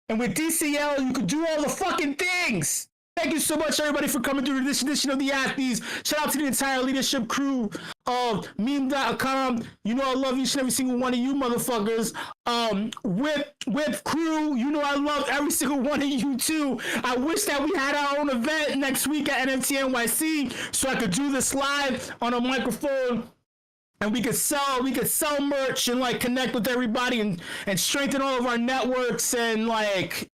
And with DCL, you can do all the fucking things. Thank you so much, everybody, for coming through this edition of The Athletes. Shout out to the entire leadership crew of meme.com. You know I love each and every single one of you motherfuckers. WIP crew, you know I love every single one of you too. I wish that we had our own event next week at NFT NYC so I could do this live on a microphone. And we could sell merch and like connect with everybody and strengthen all of our networks and like,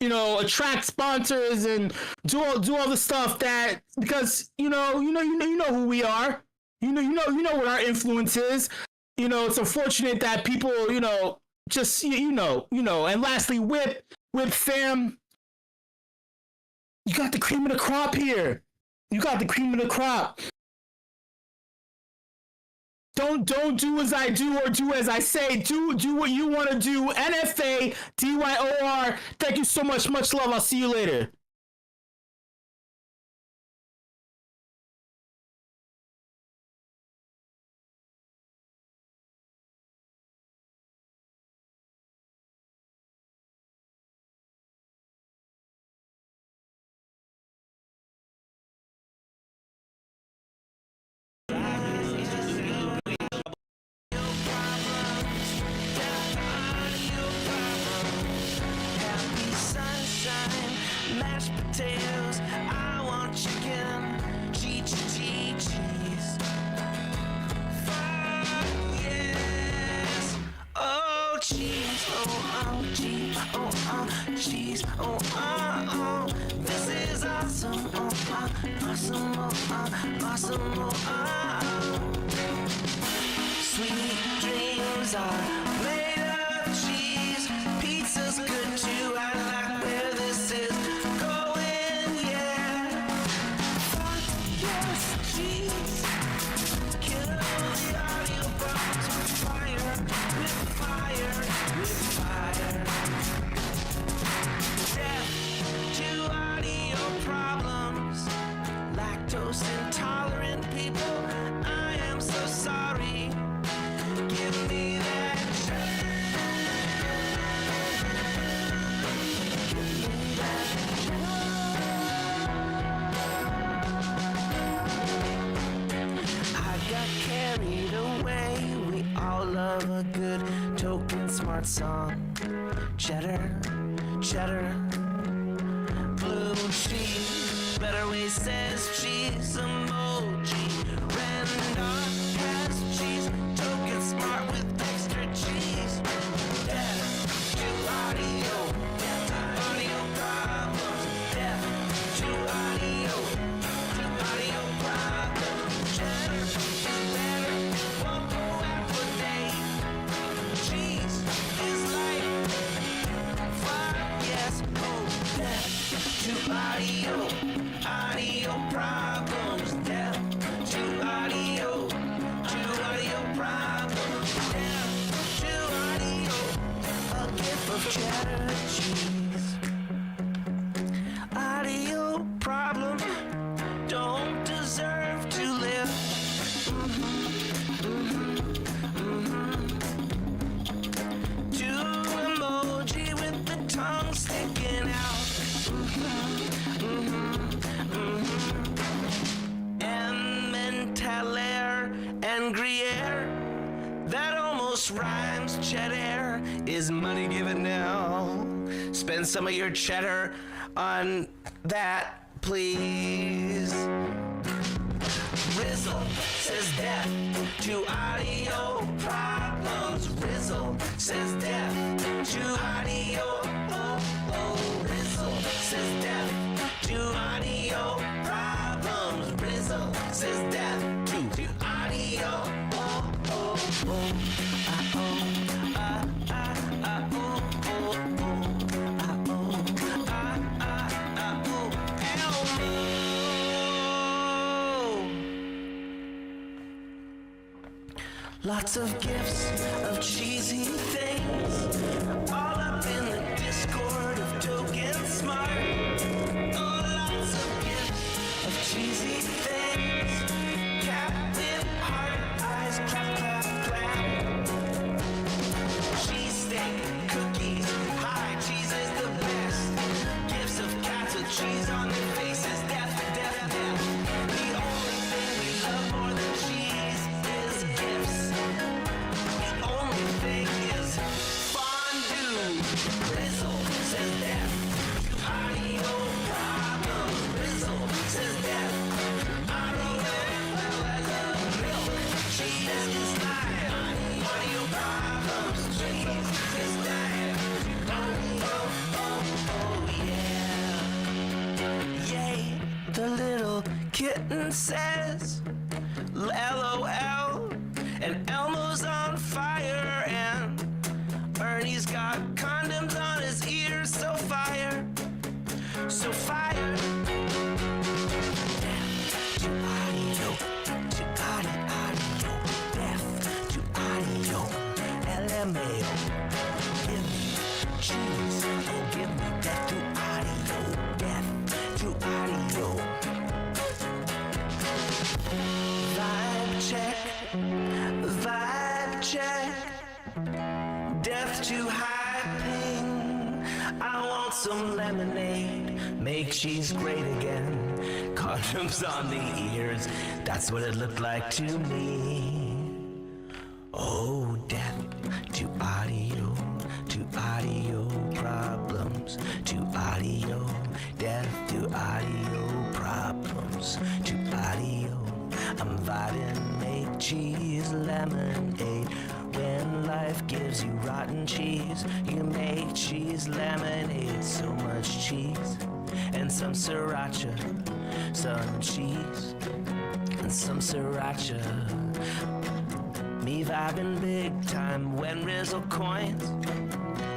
you know, attract sponsors and do all the stuff that, because you know who we are. You know what our influence is. You know, it's unfortunate that people, you know, just you know. And lastly, WIP fam, you got the cream of the crop here. You got the cream of the crop. Don't do as I do or do as I say. Do what you want to do. NFA DYOR. Thank you so much. Much love. I'll see you later. Mashed potatoes, I want chicken, cheese. Fuck yes. Oh cheese, oh cheese, cheese, this is awesome, awesome, Sweet dreams are made of cheese. Pizza's good too. I like where this is going. Yeah. Fuck yes, cheese. Kill the audio bombs with fire, with fire, with fire. Death to audio problems. Lactose intolerant people. I am so sorry. Give me that cheddar. Give me that cheddar. I got carried away. We all love a good token smart song. Cheddar, blue cheese. Better Way says cheese emoji. Randolph has cheese. Token smart with extra cheese. Death to audio problems. Death to audio problems. Cheddar is better, won't go out for days. Cheese is life. Fuck yes, oh death to audio problems. Death to audio problems. Death to audio, a gift of cheddar cheese. Audio problem don't deserve to live. To emoji with the tongue sticking out. Emmentaler and Gruyere, that almost rhymes. Cheddar is money given now. Spend some of your cheddar on that, please. Rizzle says death to audio problems. Rizzle says death to audio. Rizzle says death to audio problems. Rizzle says death to audio. Lots of gifts of cheesy things, all up in the Discord of Token Smart. Oh, lots of gifts of cheesy things. Cat with heart eyes, clap, clap, clap. Cheesesteak, cookies, hi, cheese is the best. Gifts of cats with cheese on their face. Kitten says, LOL, and Elmo's on fire, and Ernie's got condoms on his ears, so fire, so fire. Death to audio, to audio, death to audio, LMAO. Give me cheese, oh give me death to audio, death to audio. Vibe check, death to high ping. I want some lemonade, make cheese great again. Condoms on the ears, that's what it looked like to me. Oh, death to audio problems, to audio, death to audio problems, to audio. I'm vibing, make cheese lemonade. When life gives you rotten cheese, you make cheese lemonade. So much cheese and some sriracha, some cheese and some sriracha. Me vibing big time when Rizzle coins.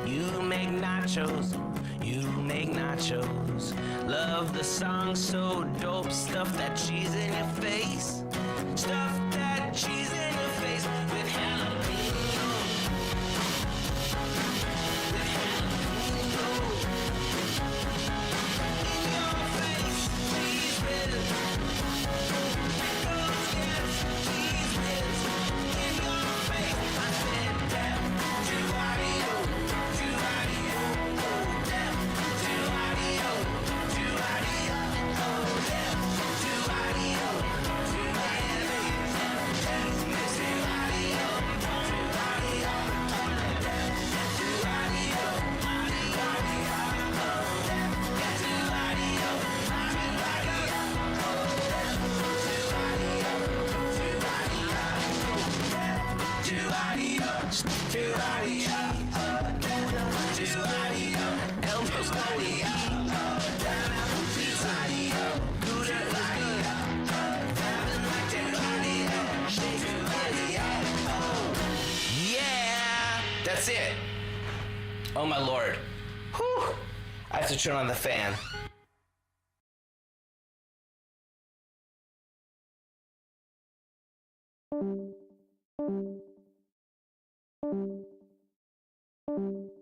You make nachos, you make nachos. Love the song so dope, stuff that cheese in your face. Stuff that cheese in your face with jalapeno. With jalapeno. In your face, cheese whiz. Pickles, yes, cheese whiz. In your face, I said death to audio, to audio, oh death to audio, to audio, oh death to audio, to audio, death to audio, to audio, death to audio, audio, oh death to audio, yeah, that's it. Oh my lord. Whew. I have to turn on the fan. Thank you.